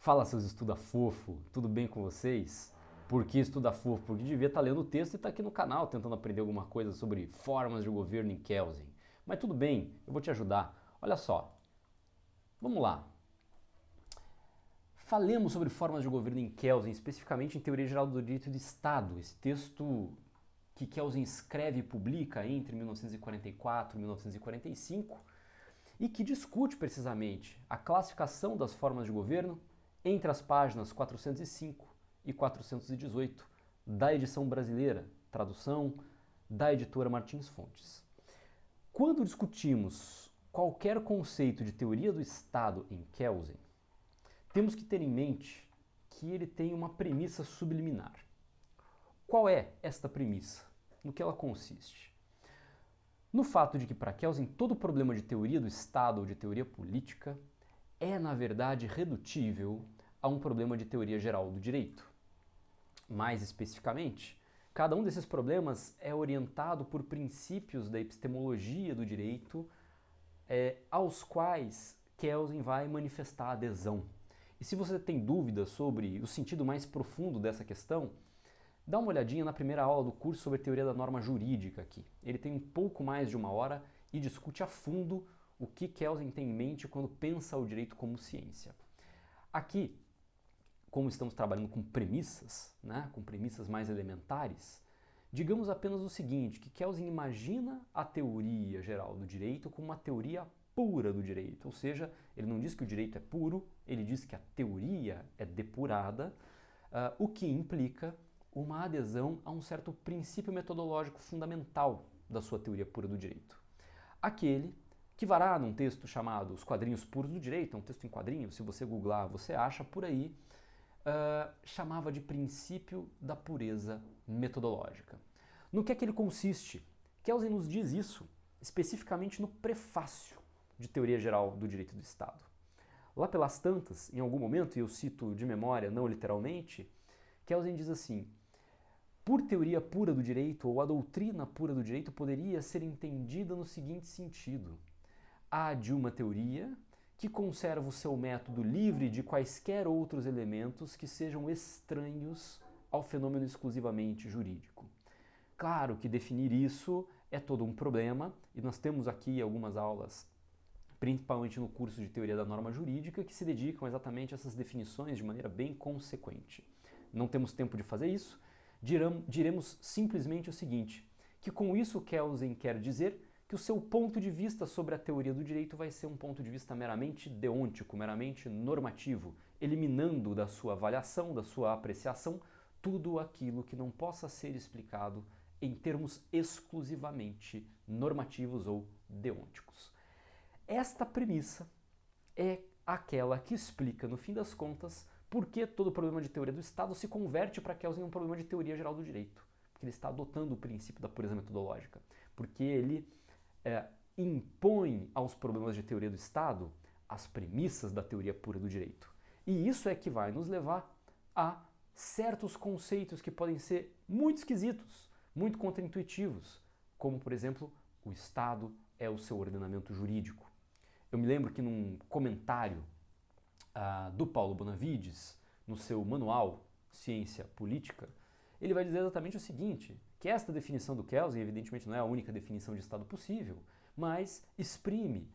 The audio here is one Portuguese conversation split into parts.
Fala, seus estuda fofo, tudo bem com vocês? Por que estuda fofo? Porque devia estar lendo o texto e estar aqui no canal tentando aprender alguma coisa sobre formas de governo em Kelsen. Mas tudo bem, eu vou te ajudar. Olha só, vamos lá. Falemos sobre formas de governo em Kelsen, especificamente em Teoria Geral do Direito de Estado, esse texto que Kelsen escreve e publica entre 1944 e 1945 e que discute precisamente a classificação das formas de governo entre as páginas 405 e 418 da edição brasileira, tradução da editora Martins Fontes. Quando discutimos qualquer conceito de teoria do Estado em Kelsen, temos que ter em mente que ele tem uma premissa subliminar. Qual é esta premissa? No que ela consiste? No fato de que para Kelsen todo problema de teoria do Estado ou de teoria política é, na verdade, redutível a um problema de teoria geral do direito. Mais especificamente, cada um desses problemas é orientado por princípios da epistemologia do direito aos quais Kelsen vai manifestar adesão. E se você tem dúvidas sobre o sentido mais profundo dessa questão, dá uma olhadinha na primeira aula do curso sobre teoria da norma jurídica aqui. Ele tem um pouco mais de 1 hora e discute a fundo o que Kelsen tem em mente quando pensa o direito como ciência. Aqui, como estamos trabalhando com premissas, com premissas mais elementares, digamos apenas o seguinte, que Kelsen imagina a teoria geral do direito como uma teoria pura do direito, ou seja, ele não diz que o direito é puro, ele diz que a teoria é depurada, o que implica uma adesão a um certo princípio metodológico fundamental da sua teoria pura do direito. Aquele que vará num texto chamado Os Quadrinhos Puros do Direito, é um texto em quadrinhos, se você googlar você acha por aí, chamava de princípio da pureza metodológica. No que é que ele consiste? Kelsen nos diz isso especificamente no prefácio de Teoria Geral do Direito do Estado. Lá pelas tantas, em algum momento, e eu cito de memória, não literalmente, Kelsen diz assim: por teoria pura do direito, ou a doutrina pura do direito, poderia ser entendida no seguinte sentido: há de uma teoria que conserva o seu método livre de quaisquer outros elementos que sejam estranhos ao fenômeno exclusivamente jurídico. Claro que definir isso é todo um problema, e nós temos aqui algumas aulas, principalmente no curso de Teoria da Norma Jurídica, que se dedicam exatamente a essas definições de maneira bem consequente. Não temos tempo de fazer isso, diremos simplesmente o seguinte, que com isso Kelsen quer dizer que o seu ponto de vista sobre a teoria do direito vai ser um ponto de vista meramente deôntico, meramente normativo, eliminando da sua avaliação, da sua apreciação, tudo aquilo que não possa ser explicado em termos exclusivamente normativos ou deônticos. Esta premissa é aquela que explica, no fim das contas, por que todo problema de teoria do Estado se converte para Kelsen em um problema de teoria geral do direito. Porque ele está adotando o princípio da pureza metodológica. Porque ele impõe aos problemas de teoria do Estado as premissas da teoria pura do direito. E isso é que vai nos levar a certos conceitos que podem ser muito esquisitos, muito contraintuitivos, como, por exemplo, o Estado é o seu ordenamento jurídico. Eu me lembro que num comentário do Paulo Bonavides, no seu manual Ciência Política, ele vai dizer exatamente o seguinte, que esta definição do Kelsen, evidentemente não é a única definição de Estado possível, mas exprime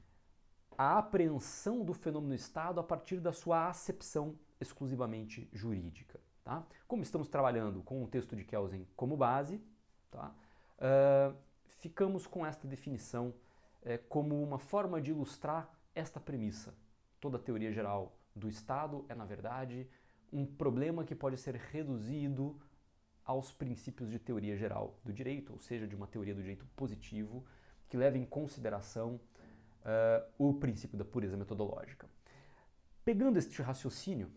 a apreensão do fenômeno Estado a partir da sua acepção exclusivamente jurídica. Tá? Como estamos trabalhando com o texto de Kelsen como base, tá? Ficamos com esta definição como uma forma de ilustrar esta premissa. Toda a teoria geral do Estado é, na verdade, um problema que pode ser reduzido aos princípios de teoria geral do direito, ou seja, de uma teoria do direito positivo, que leva em consideração o princípio da pureza metodológica. Pegando este raciocínio,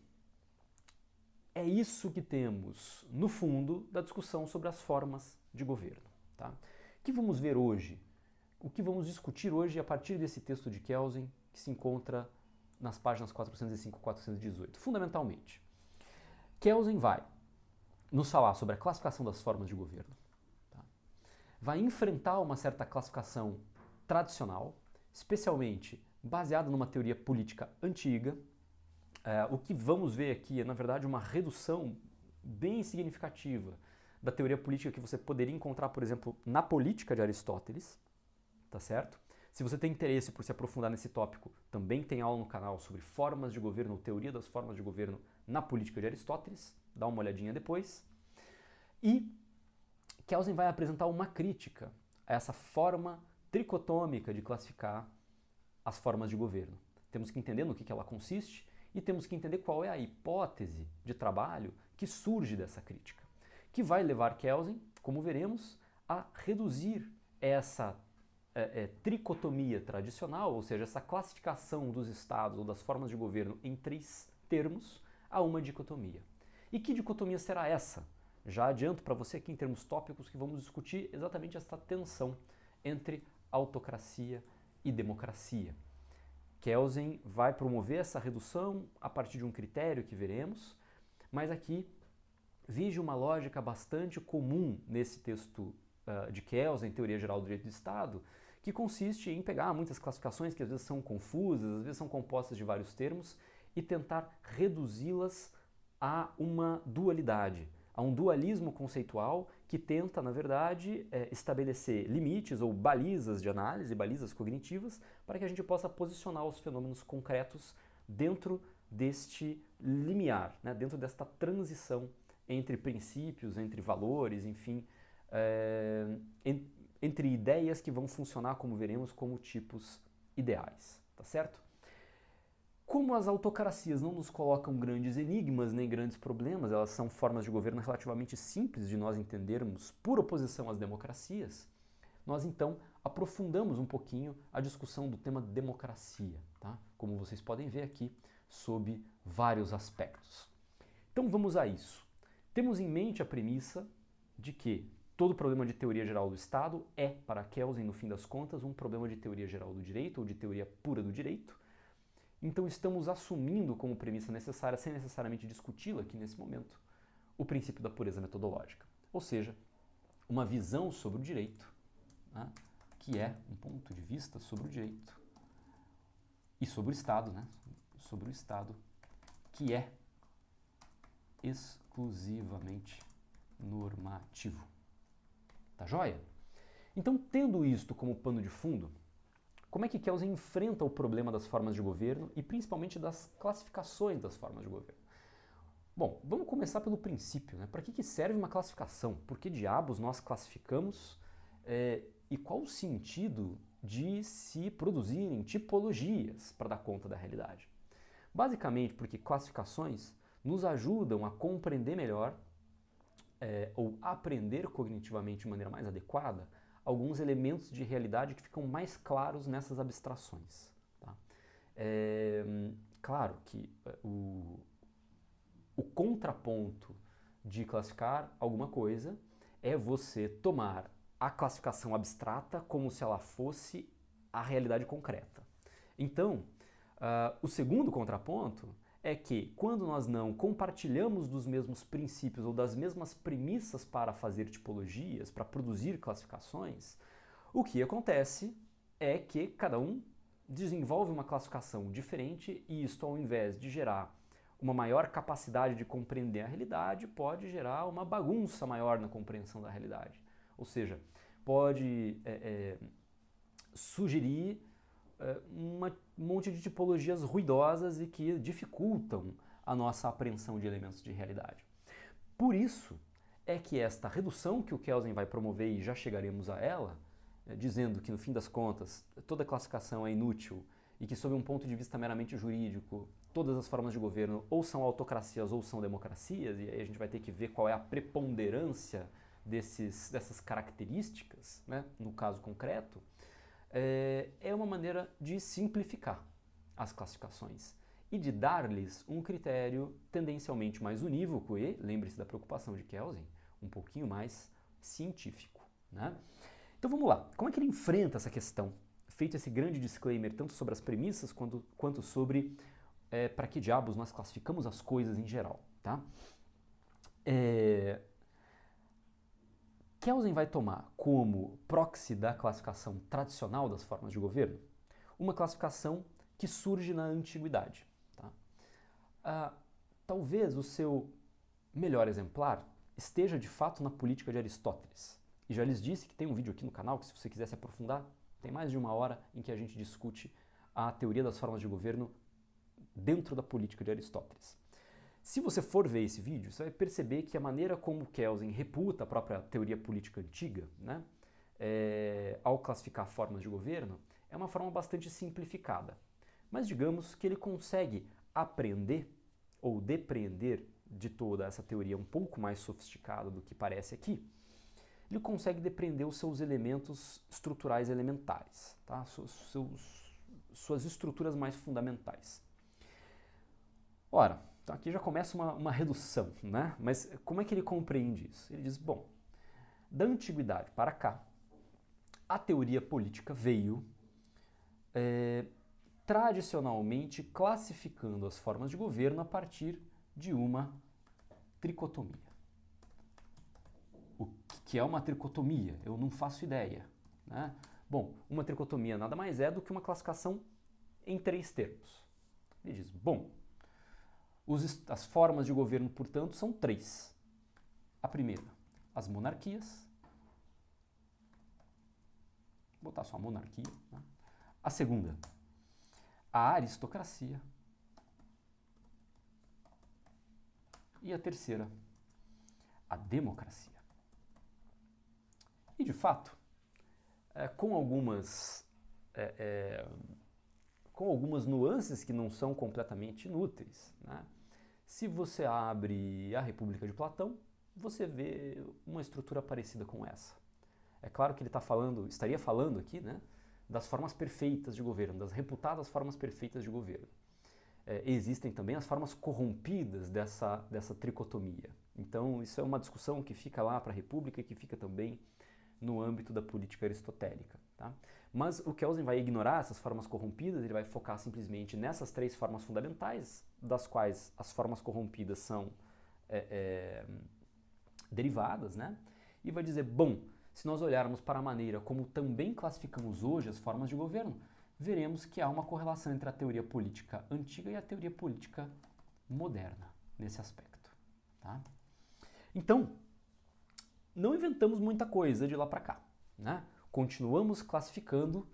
é isso que temos no fundo da discussão sobre as formas de governo. Tá? O que vamos ver hoje? O que vamos discutir hoje a partir desse texto de Kelsen, que se encontra nas páginas 405 e 418? Fundamentalmente, Kelsen vai nos falar sobre a classificação das formas de governo, tá? Vai enfrentar uma certa classificação tradicional, especialmente baseada numa teoria política antiga, O que vamos ver aqui é, na verdade, uma redução bem significativa da teoria política que você poderia encontrar, por exemplo, na Política de Aristóteles, tá certo? Se você tem interesse por se aprofundar nesse tópico, também tem aula no canal sobre formas de governo, ou teoria das formas de governo na Política de Aristóteles, dá uma olhadinha depois. E Kelsen vai apresentar uma crítica a essa forma tricotômica de classificar as formas de governo. Temos que entender no que ela consiste e temos que entender qual é a hipótese de trabalho que surge dessa crítica, que vai levar Kelsen, como veremos, a reduzir essa tricotomia tradicional, ou seja, essa classificação dos estados ou das formas de governo em 3 termos, a uma dicotomia. E que dicotomia será essa? Já adianto para você aqui em termos tópicos que vamos discutir exatamente essa tensão entre autocracia e democracia. Kelsen vai promover essa redução a partir de um critério que veremos, mas aqui vige uma lógica bastante comum nesse texto de Kelsen, Teoria Geral do Direito do Estado, que consiste em pegar muitas classificações que às vezes são confusas, às vezes são compostas de vários termos, e tentar reduzi-las a uma dualidade, a um dualismo conceitual que tenta, na verdade, estabelecer limites ou balizas de análise, balizas cognitivas, para que a gente possa posicionar os fenômenos concretos dentro deste limiar, né, dentro desta transição entre princípios, entre valores, enfim, entre ideias que vão funcionar, como veremos, como tipos ideais, tá certo? Como as autocracias não nos colocam grandes enigmas nem grandes problemas, elas são formas de governo relativamente simples de nós entendermos por oposição às democracias, nós então aprofundamos um pouquinho a discussão do tema democracia, tá? Como vocês podem ver aqui, sob vários aspectos. Então vamos a isso. Temos em mente a premissa de que todo problema de teoria geral do Estado é, para Kelsen, no fim das contas, um problema de teoria geral do direito ou de teoria pura do direito. Então estamos assumindo como premissa necessária, sem necessariamente discuti-la aqui nesse momento, o princípio da pureza metodológica. Ou seja, uma visão sobre o direito, né, que é um ponto de vista sobre o direito e sobre o Estado, né, sobre o Estado, que é exclusivamente normativo. Tá joia? Então, tendo isto como pano de fundo, como é que Kelsen enfrenta o problema das formas de governo e principalmente das classificações das formas de governo? Bom, vamos começar pelo princípio, né? Para que serve uma classificação? Por que diabos nós classificamos e qual o sentido de se produzirem tipologias para dar conta da realidade? Basicamente porque classificações nos ajudam a compreender melhor ou aprender cognitivamente de maneira mais adequada alguns elementos de realidade que ficam mais claros nessas abstrações. Tá? Claro que o contraponto de classificar alguma coisa é você tomar a classificação abstrata como se ela fosse a realidade concreta. Então, o segundo contraponto é que quando nós não compartilhamos dos mesmos princípios ou das mesmas premissas para fazer tipologias, para produzir classificações, o que acontece é que cada um desenvolve uma classificação diferente e isto, ao invés de gerar uma maior capacidade de compreender a realidade, pode gerar uma bagunça maior na compreensão da realidade. Ou seja, pode sugerir um monte de tipologias ruidosas e que dificultam a nossa apreensão de elementos de realidade. Por isso é que esta redução que o Kelsen vai promover, e já chegaremos a ela, dizendo que no fim das contas toda classificação é inútil e que sob um ponto de vista meramente jurídico todas as formas de governo ou são autocracias ou são democracias, e aí a gente vai ter que ver qual é a preponderância dessas características, né, no caso concreto, é uma maneira de simplificar as classificações e de dar-lhes um critério tendencialmente mais unívoco e, lembre-se da preocupação de Kelsen, um pouquinho mais científico, né? Então vamos lá, como é que ele enfrenta essa questão? Feito esse grande disclaimer tanto sobre as premissas quanto sobre para que diabos nós classificamos as coisas em geral, tá? Kelsen vai tomar como proxy da classificação tradicional das formas de governo uma classificação que surge na antiguidade. Tá? talvez o seu melhor exemplar esteja de fato na Política de Aristóteles. E já lhes disse que tem um vídeo aqui no canal que, se você quiser se aprofundar, tem mais de 1 hora em que a gente discute a teoria das formas de governo dentro da Política de Aristóteles. Se você for ver esse vídeo, você vai perceber que a maneira como Kelsen reputa a própria teoria política antiga, né, ao classificar formas de governo, é uma forma bastante simplificada. Mas digamos que ele consegue aprender ou depreender de toda essa teoria um pouco mais sofisticada do que parece aqui. Ele consegue depreender os seus elementos estruturais elementares, tá? Suas estruturas mais fundamentais. Ora, então aqui já começa uma redução, né? Mas como é que ele compreende isso? Ele diz, bom, da antiguidade para cá, a teoria política veio tradicionalmente classificando as formas de governo a partir de uma tricotomia. O que é uma tricotomia? Eu não faço ideia, né? Bom, uma tricotomia nada mais é do que uma classificação em 3 termos. Ele diz, bom, as formas de governo, portanto, são 3. A primeira, as monarquias. Vou botar só monarquia, né? A segunda, a aristocracia. E a terceira, a democracia. E, de fato, com algumas nuances que não são completamente inúteis, né? Se você abre a República de Platão, você vê uma estrutura parecida com essa. É claro que ele estaria falando aqui, né, das formas perfeitas de governo, das reputadas formas perfeitas de governo. Existem também as formas corrompidas dessa tricotomia. Então, isso é uma discussão que fica lá para a República e que fica também no âmbito da política aristotélica. Tá? Mas o Kelsen vai ignorar essas formas corrompidas, ele vai focar simplesmente nessas 3 formas fundamentais, das quais as formas corrompidas são derivadas, né? E vai dizer, bom, se nós olharmos para a maneira como também classificamos hoje as formas de governo, veremos que há uma correlação entre a teoria política antiga e a teoria política moderna nesse aspecto. Tá? Então, não inventamos muita coisa de lá para cá, né? Continuamos classificando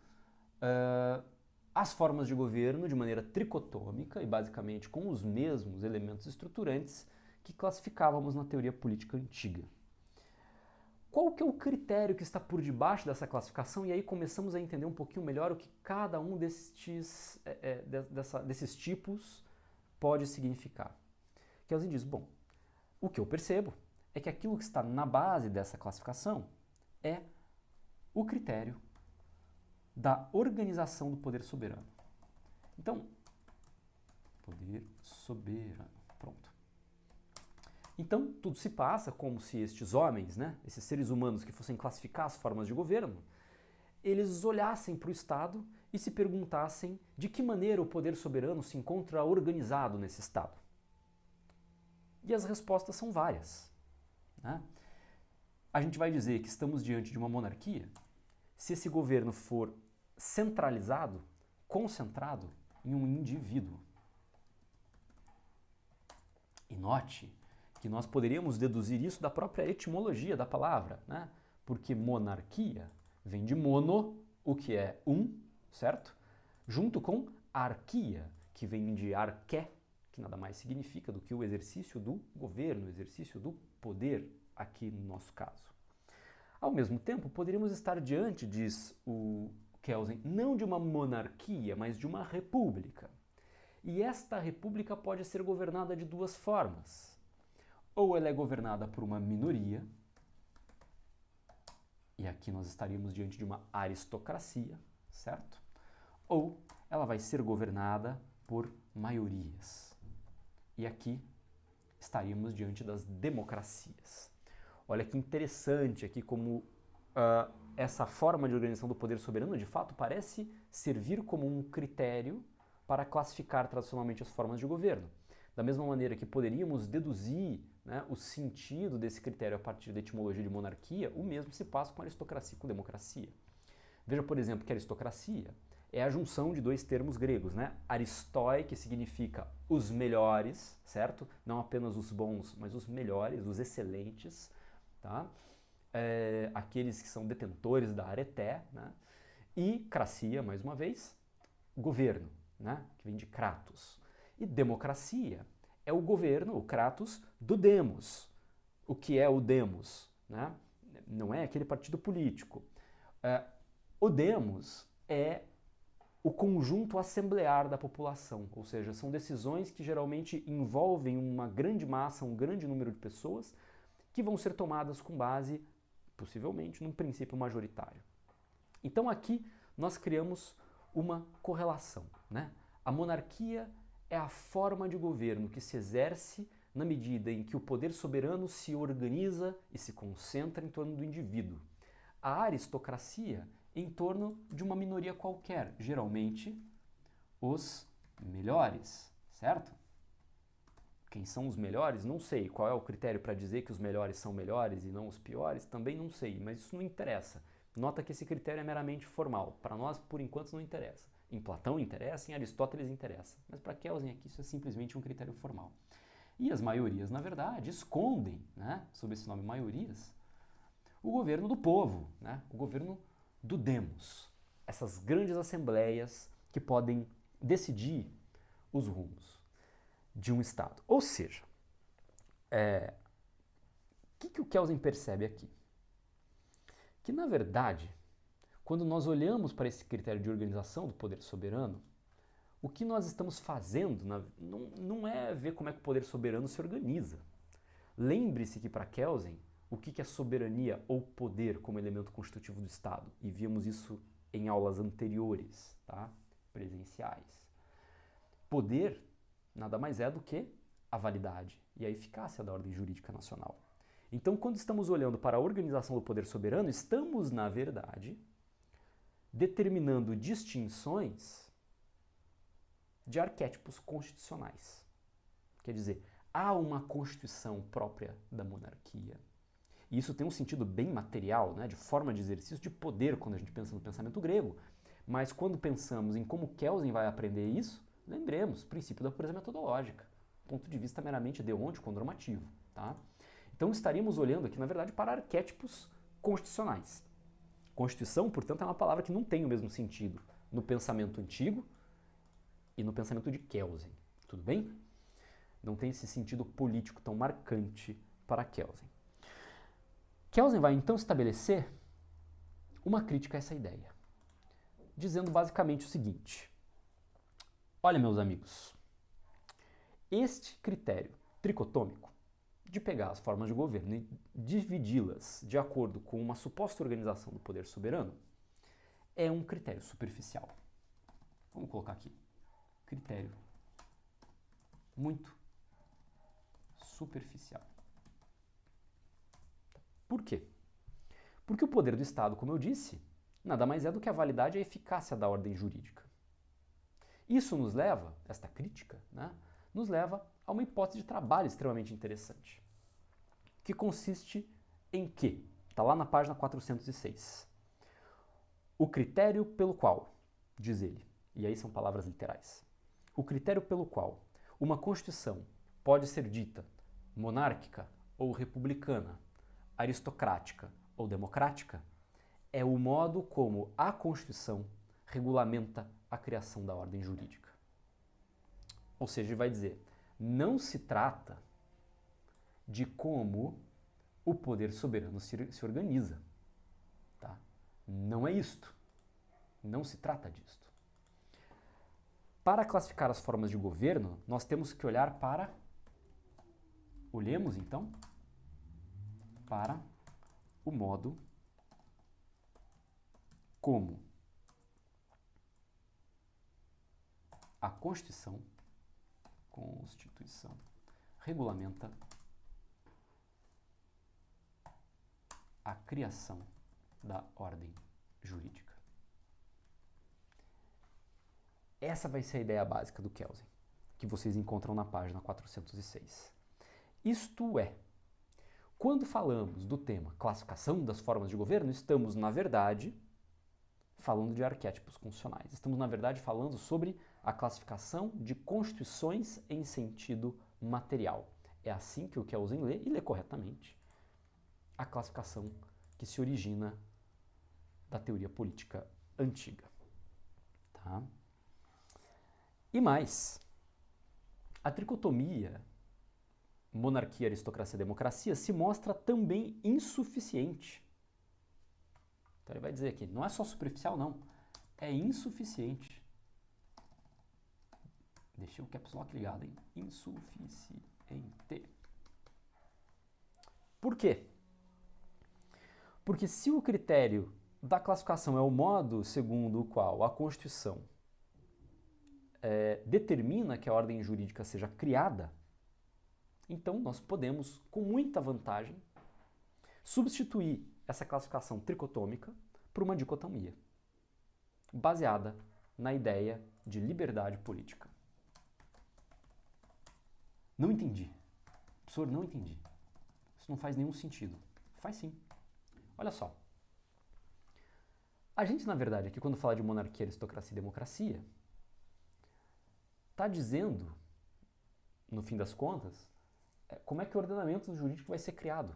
as formas de governo de maneira tricotômica e basicamente com os mesmos elementos estruturantes que classificávamos na teoria política antiga. Qual que é o critério que está por debaixo dessa classificação? E aí começamos a entender um pouquinho melhor o que cada um desses tipos pode significar. Kelsen diz, bom, o que eu percebo é que aquilo que está na base dessa classificação é o critério da organização do poder soberano. Então, poder soberano, pronto. Então, tudo se passa como se estes homens, né, esses seres humanos que fossem classificar as formas de governo, eles olhassem para o Estado e se perguntassem de que maneira o poder soberano se encontra organizado nesse Estado. E as respostas são várias, né? A gente vai dizer que estamos diante de uma monarquia se esse governo for centralizado, concentrado em um indivíduo. E note que nós poderíamos deduzir isso da própria etimologia da palavra, né? Porque monarquia vem de mono, o que é um, certo? Junto com arquia, que vem de arqué, que nada mais significa do que o exercício do governo, o exercício do poder, aqui no nosso caso. Ao mesmo tempo, poderíamos estar diante, diz o Kelsen, não de uma monarquia, mas de uma república. E esta república pode ser governada de 2 formas. Ou ela é governada por uma minoria, e aqui nós estaríamos diante de uma aristocracia, certo? Ou ela vai ser governada por maiorias. E aqui estaríamos diante das democracias. Olha que interessante aqui como essa forma de organização do poder soberano de fato parece servir como um critério para classificar tradicionalmente as formas de governo. Da mesma maneira que poderíamos deduzir, né, o sentido desse critério a partir da etimologia de monarquia, o mesmo se passa com aristocracia e com democracia. Veja, por exemplo, que a aristocracia é a junção de dois termos gregos, né? Aristoi, que significa os melhores, certo? Não apenas os bons, mas os melhores, os excelentes, tá? Aqueles que são detentores da areté, né? E cracia, mais uma vez, governo, né? Que vem de kratos. E democracia é o governo, o kratos, do demos. O que é o demos, né? Não é aquele partido político. O demos é o conjunto assemblear da população, ou seja, são decisões que geralmente envolvem uma grande massa, um grande número de pessoas, que vão ser tomadas com base, possivelmente, num princípio majoritário. Então aqui nós criamos uma correlação, né? A monarquia é a forma de governo que se exerce na medida em que o poder soberano se organiza e se concentra em torno do indivíduo. A aristocracia em torno de uma minoria qualquer, geralmente os melhores, certo? Quem são os melhores? Não sei. Qual é o critério para dizer que os melhores são melhores e não os piores? Também não sei, mas isso não interessa. Nota que esse critério é meramente formal. Para nós, por enquanto, não interessa. Em Platão interessa, em Aristóteles interessa. Mas para Kelsen aqui isso é simplesmente um critério formal. E as maiorias, na verdade, escondem, né, sob esse nome maiorias, o governo do povo, né, o governo do demos. Essas grandes assembleias que podem decidir os rumos de um Estado. Ou seja, o que o Kelsen percebe aqui? Que, na verdade, quando nós olhamos para esse critério de organização do poder soberano, o que nós estamos fazendo não é ver como é que o poder soberano se organiza. Lembre-se que, para Kelsen, o que é soberania ou poder como elemento constitutivo do Estado? E vimos isso em aulas anteriores, tá? Presenciais. Poder nada mais é do que a validade e a eficácia da ordem jurídica nacional. Então, quando estamos olhando para a organização do poder soberano, estamos, na verdade, determinando distinções de arquétipos constitucionais. Quer dizer, há uma constituição própria da monarquia. E isso tem um sentido bem material, né, de forma de exercício de poder quando a gente pensa no pensamento grego. Mas quando pensamos em como Kelsen vai aprender isso, lembremos, princípio da pureza metodológica, ponto de vista meramente deontico, normativo. Tá? Então estaríamos olhando aqui, na verdade, para arquétipos constitucionais. Constituição, portanto, é uma palavra que não tem o mesmo sentido no pensamento antigo e no pensamento de Kelsen. Tudo bem? Não tem esse sentido político tão marcante para Kelsen. Kelsen vai então estabelecer uma crítica a essa ideia, dizendo basicamente o seguinte: olha, meus amigos, este critério tricotômico de pegar as formas de governo e dividi-las de acordo com uma suposta organização do poder soberano é um critério superficial. Vamos colocar aqui, critério muito superficial. Por quê? Porque o poder do Estado, como eu disse, nada mais é do que a validade e a eficácia da ordem jurídica. Isso nos leva, esta crítica, né, nos leva a uma hipótese de trabalho extremamente interessante, que consiste em que, está lá na página 406, o critério pelo qual, diz ele, e aí são palavras literais, o critério pelo qual uma Constituição pode ser dita monárquica ou republicana, aristocrática ou democrática, é o modo como a Constituição regulamenta a criação da ordem jurídica. Ou seja, ele vai dizer, não se trata de como o poder soberano se organiza. Tá? Não é isto. Não se trata disto. Para classificar as formas de governo, nós temos que olhar para... Olhemos, então, para o modo como a Constituição regulamenta a criação da ordem jurídica. Essa vai ser a ideia básica do Kelsen, que vocês encontram na página 406. Isto é, quando falamos do tema classificação das formas de governo, estamos, na verdade, falando de arquétipos constitucionais. Estamos, na verdade, falando sobre a classificação de constituições em sentido material. É assim que o Kelsen lê, e lê corretamente, a classificação que se origina da teoria política antiga. Tá? E mais, a tricotomia monarquia, aristocracia, democracia se mostra também insuficiente. Então ele vai dizer aqui, não é só superficial não, é insuficiente. Deixei o caps lock ligado, hein? Insuficiente. Por quê? Porque se o critério da classificação é o modo segundo o qual a Constituição determina que a ordem jurídica seja criada, então nós podemos, com muita vantagem, substituir essa classificação tricotômica por uma dicotomia, baseada na ideia de liberdade política. Não entendi. Professor, não entendi. Isso não faz nenhum sentido. Faz sim. Olha só. A gente, na verdade, aqui quando fala de monarquia, aristocracia e democracia, está dizendo, no fim das contas, como é que o ordenamento jurídico vai ser criado.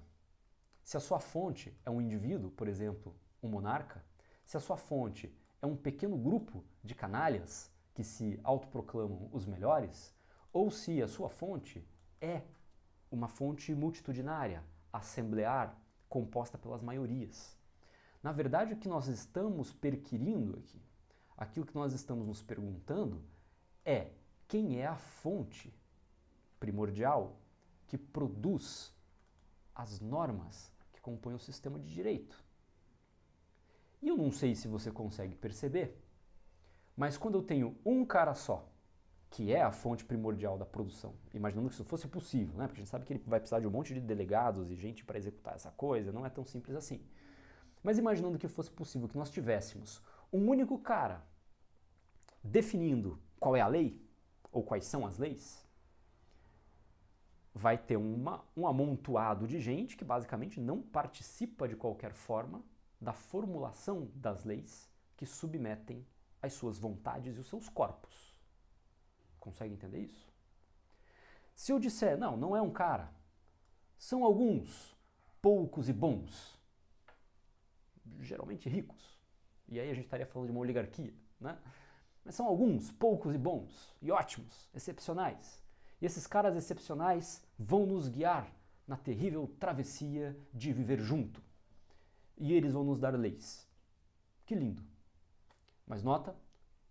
Se a sua fonte é um indivíduo, por exemplo, um monarca, se a sua fonte é um pequeno grupo de canalhas que se autoproclamam os melhores, ou se a sua fonte é uma fonte multitudinária, assemblear, composta pelas maiorias. Na verdade, o que nós estamos perquirindo aqui, aquilo que nós estamos nos perguntando é quem é a fonte primordial que produz as normas que compõem o sistema de direito. E eu não sei se você consegue perceber, mas quando eu tenho um cara só, que é a fonte primordial da produção, imaginando que isso fosse possível, né? Porque a gente sabe que ele vai precisar de um monte de delegados e gente para executar essa coisa, não é tão simples assim. Mas imaginando que fosse possível que nós tivéssemos um único cara definindo qual é a lei, ou quais são as leis, vai ter um amontoado de gente que basicamente não participa de qualquer forma da formulação das leis que submetem as suas vontades e os seus corpos. Consegue entender isso? Se eu disser, não, não é um cara, são alguns poucos e bons, geralmente ricos, e aí a gente estaria falando de uma oligarquia, né? Mas são alguns poucos e bons, e ótimos, excepcionais. E esses caras excepcionais vão nos guiar na terrível travessia de viver junto. E eles vão nos dar leis. Que lindo. Mas nota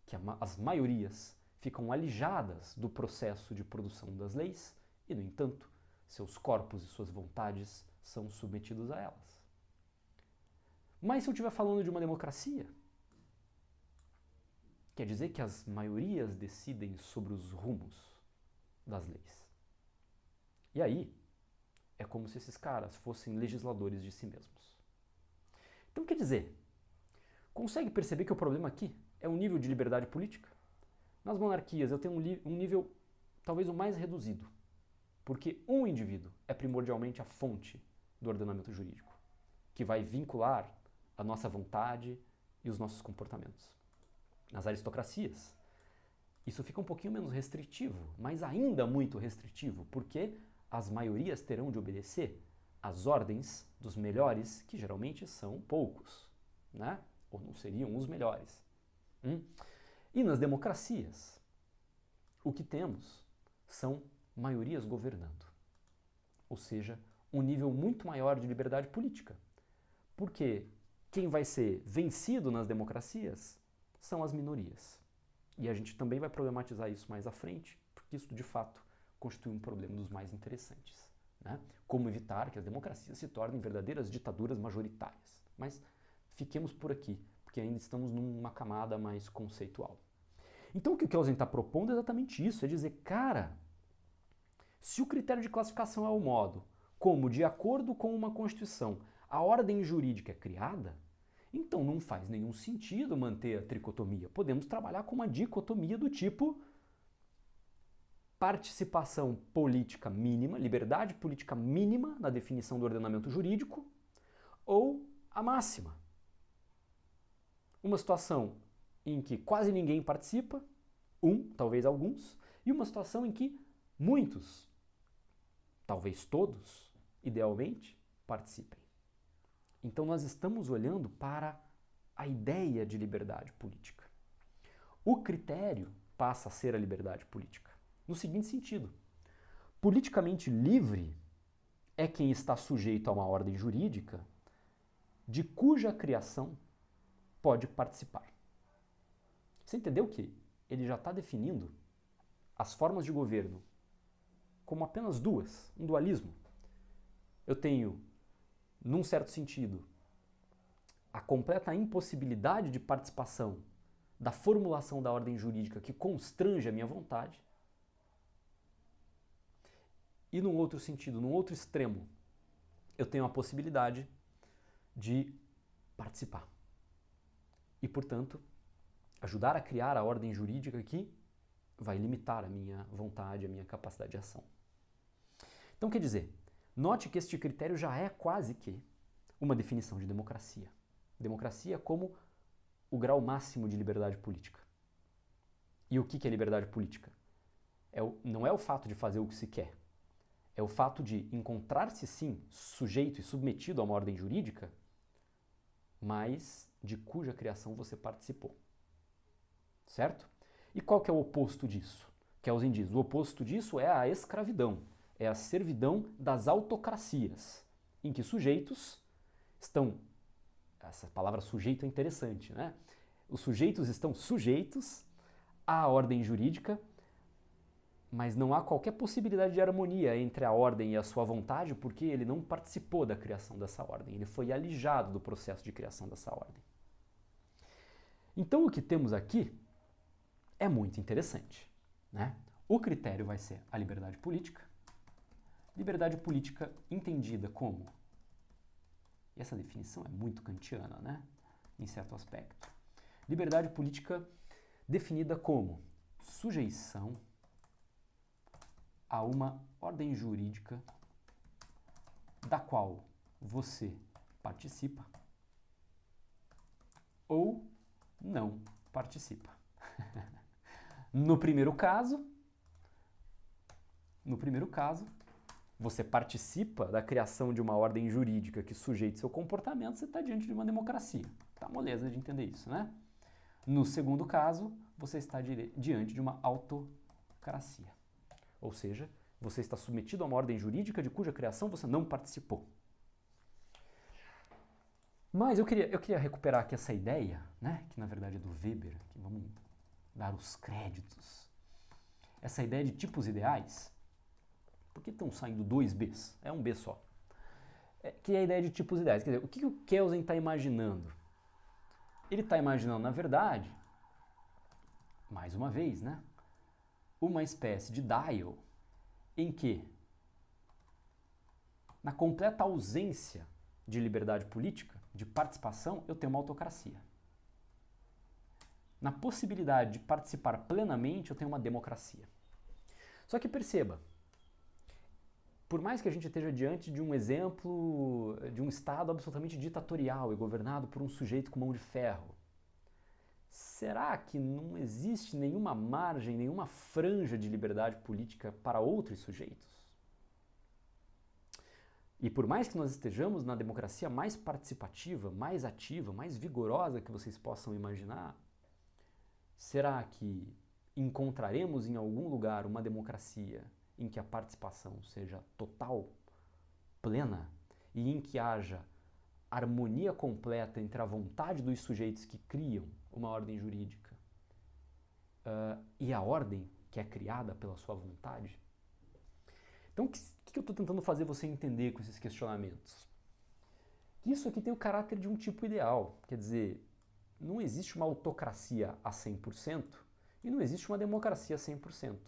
que as maiorias ficam alijadas do processo de produção das leis e, no entanto, seus corpos e suas vontades são submetidos a elas. Mas se eu estiver falando de uma democracia, quer dizer que as maiorias decidem sobre os rumos das leis. E aí, é como se esses caras fossem legisladores de si mesmos. Então, quer dizer, consegue perceber que o problema aqui é o nível de liberdade política? Nas monarquias eu tenho um nível talvez o mais reduzido, porque um indivíduo é primordialmente a fonte do ordenamento jurídico, que vai vincular a nossa vontade e os nossos comportamentos. Nas aristocracias, isso fica um pouquinho menos restritivo, mas ainda muito restritivo, porque as maiorias terão de obedecer às ordens dos melhores, que geralmente são poucos, né? Ou não seriam os melhores. E nas democracias, o que temos são maiorias governando, ou seja, um nível muito maior de liberdade política, porque quem vai ser vencido nas democracias são as minorias. E a gente também vai problematizar isso mais à frente, porque isso de fato constitui um problema dos mais interessantes, né? Como evitar que as democracias se tornem verdadeiras ditaduras majoritárias. Mas fiquemos por aqui, porque ainda estamos numa camada mais conceitual. Então o que o Kelsen está propondo é exatamente isso, é dizer, cara, se o critério de classificação é o modo como, de acordo com uma Constituição, a ordem jurídica é criada, então não faz nenhum sentido manter a tricotomia. Podemos trabalhar com uma dicotomia do tipo participação política mínima, liberdade política mínima na definição do ordenamento jurídico, ou a máxima. uma situação em que quase ninguém participa, talvez alguns, e uma situação em que muitos, talvez todos, idealmente, participem. Então nós estamos olhando para a ideia de liberdade política. O critério passa a ser a liberdade política, no seguinte sentido: politicamente livre é quem está sujeito a uma ordem jurídica de cuja criação pode participar. Você entendeu que ele já está definindo as formas de governo como apenas duas, um dualismo? Eu tenho, num certo sentido, a completa impossibilidade de participação da formulação da ordem jurídica que constrange a minha vontade. E num outro sentido, num outro extremo, eu tenho a possibilidade de participar. E, portanto, ajudar a criar a ordem jurídica que vai limitar a minha vontade, a minha capacidade de ação. Então, quer dizer, note que este critério já é quase que uma definição de democracia. Democracia como o grau máximo de liberdade política. E o que é liberdade política? Não é o fato de fazer o que se quer. É o fato de encontrar-se, sim, sujeito e submetido a uma ordem jurídica, mas de cuja criação você participou. Certo? E qual que é o oposto disso? Kelsen diz, o oposto disso é a escravidão, é a servidão das autocracias, em que sujeitos estão... Essa palavra sujeito é interessante, né? Os sujeitos estão sujeitos à ordem jurídica, mas não há qualquer possibilidade de harmonia entre a ordem e a sua vontade, porque ele não participou da criação dessa ordem, ele foi alijado do processo de criação dessa ordem. Então o que temos aqui é muito interessante, né? O critério vai ser a liberdade política entendida como, e essa definição é muito kantiana, né? Em certo aspecto. Liberdade política definida como sujeição a uma ordem jurídica da qual você participa ou não participa. No primeiro caso, você participa da criação de uma ordem jurídica que sujeite seu comportamento, você está diante de uma democracia. Tá moleza de entender isso, né? No segundo caso, você está diante de uma autocracia. Ou seja, você está submetido a uma ordem jurídica de cuja criação você não participou. Mas eu queria recuperar aqui essa ideia, né, que na verdade é do Weber, que vamos dar os créditos. Essa ideia de tipos ideais. Por que estão saindo dois Bs? É um B só. Que é a ideia de tipos ideais. Quer dizer, o que o Kelsen está imaginando? Ele está imaginando, na verdade, mais uma vez, né, uma espécie de dial em que, na completa ausência de liberdade política, de participação, eu tenho uma autocracia. Na possibilidade de participar plenamente, eu tenho uma democracia. Só que perceba, por mais que a gente esteja diante de um exemplo de um Estado absolutamente ditatorial e governado por um sujeito com mão de ferro, será que não existe nenhuma margem, nenhuma franja de liberdade política para outros sujeitos? E por mais que nós estejamos na democracia mais participativa, mais ativa, mais vigorosa que vocês possam imaginar, será que encontraremos em algum lugar uma democracia em que a participação seja total, plena, e em que haja harmonia completa entre a vontade dos sujeitos que criam uma ordem jurídica e a ordem que é criada pela sua vontade? Então, o que eu estou tentando fazer você entender com esses questionamentos? Isso aqui tem o caráter de um tipo ideal, quer dizer, não existe uma autocracia a 100% e não existe uma democracia a 100%.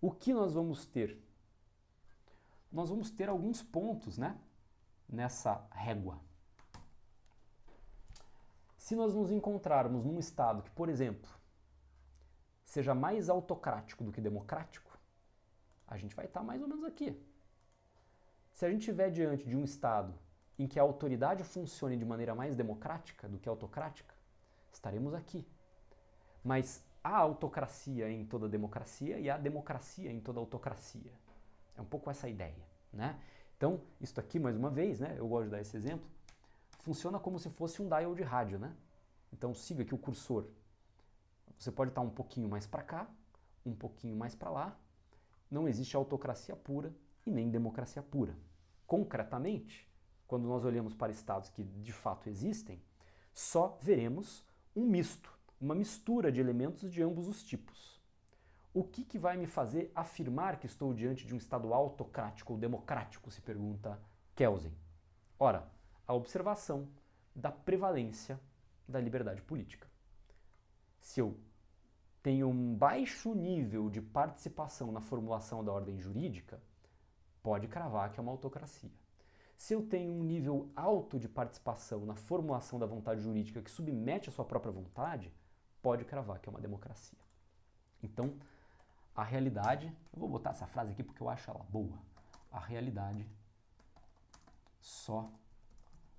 O que nós vamos ter? Nós vamos ter alguns pontos, né, nessa régua. Se nós nos encontrarmos num estado que, por exemplo, seja mais autocrático do que democrático, a gente vai estar mais ou menos aqui. Se a gente estiver diante de um estado em que a autoridade funcione de maneira mais democrática do que autocrática, estaremos aqui. Mas há autocracia em toda democracia e há democracia em toda autocracia. É um pouco essa a ideia, né? Então, isso aqui, mais uma vez, né, eu gosto de dar esse exemplo, funciona como se fosse um dial de rádio, né? Então, siga aqui o cursor. Você pode estar um pouquinho mais para cá, um pouquinho mais para lá. Não existe autocracia pura e nem democracia pura. Concretamente, quando nós olhamos para estados que de fato existem, só veremos um misto, uma mistura de elementos de ambos os tipos. O que vai me fazer afirmar que estou diante de um estado autocrático ou democrático, se pergunta Kelsen? Ora, a observação da prevalência da liberdade política. Se eu tenho um baixo nível de participação na formulação da ordem jurídica, pode cravar que é uma autocracia. Se eu tenho um nível alto de participação na formulação da vontade jurídica que submete a sua própria vontade, pode cravar que é uma democracia. Então, a realidade, eu vou botar essa frase aqui porque eu acho ela boa, a realidade só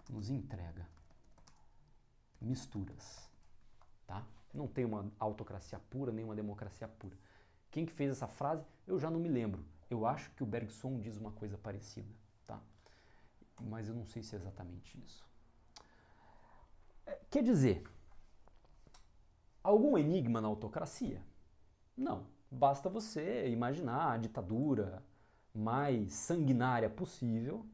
nos entrega misturas, tá? Não tem uma autocracia pura nem uma democracia pura. Quem que fez essa frase? Eu já não me lembro. Eu acho que o Bergson diz uma coisa parecida, tá? Mas eu não sei se é exatamente isso. Quer dizer, algum enigma na autocracia? Não. Basta você imaginar a ditadura mais sanguinária possível,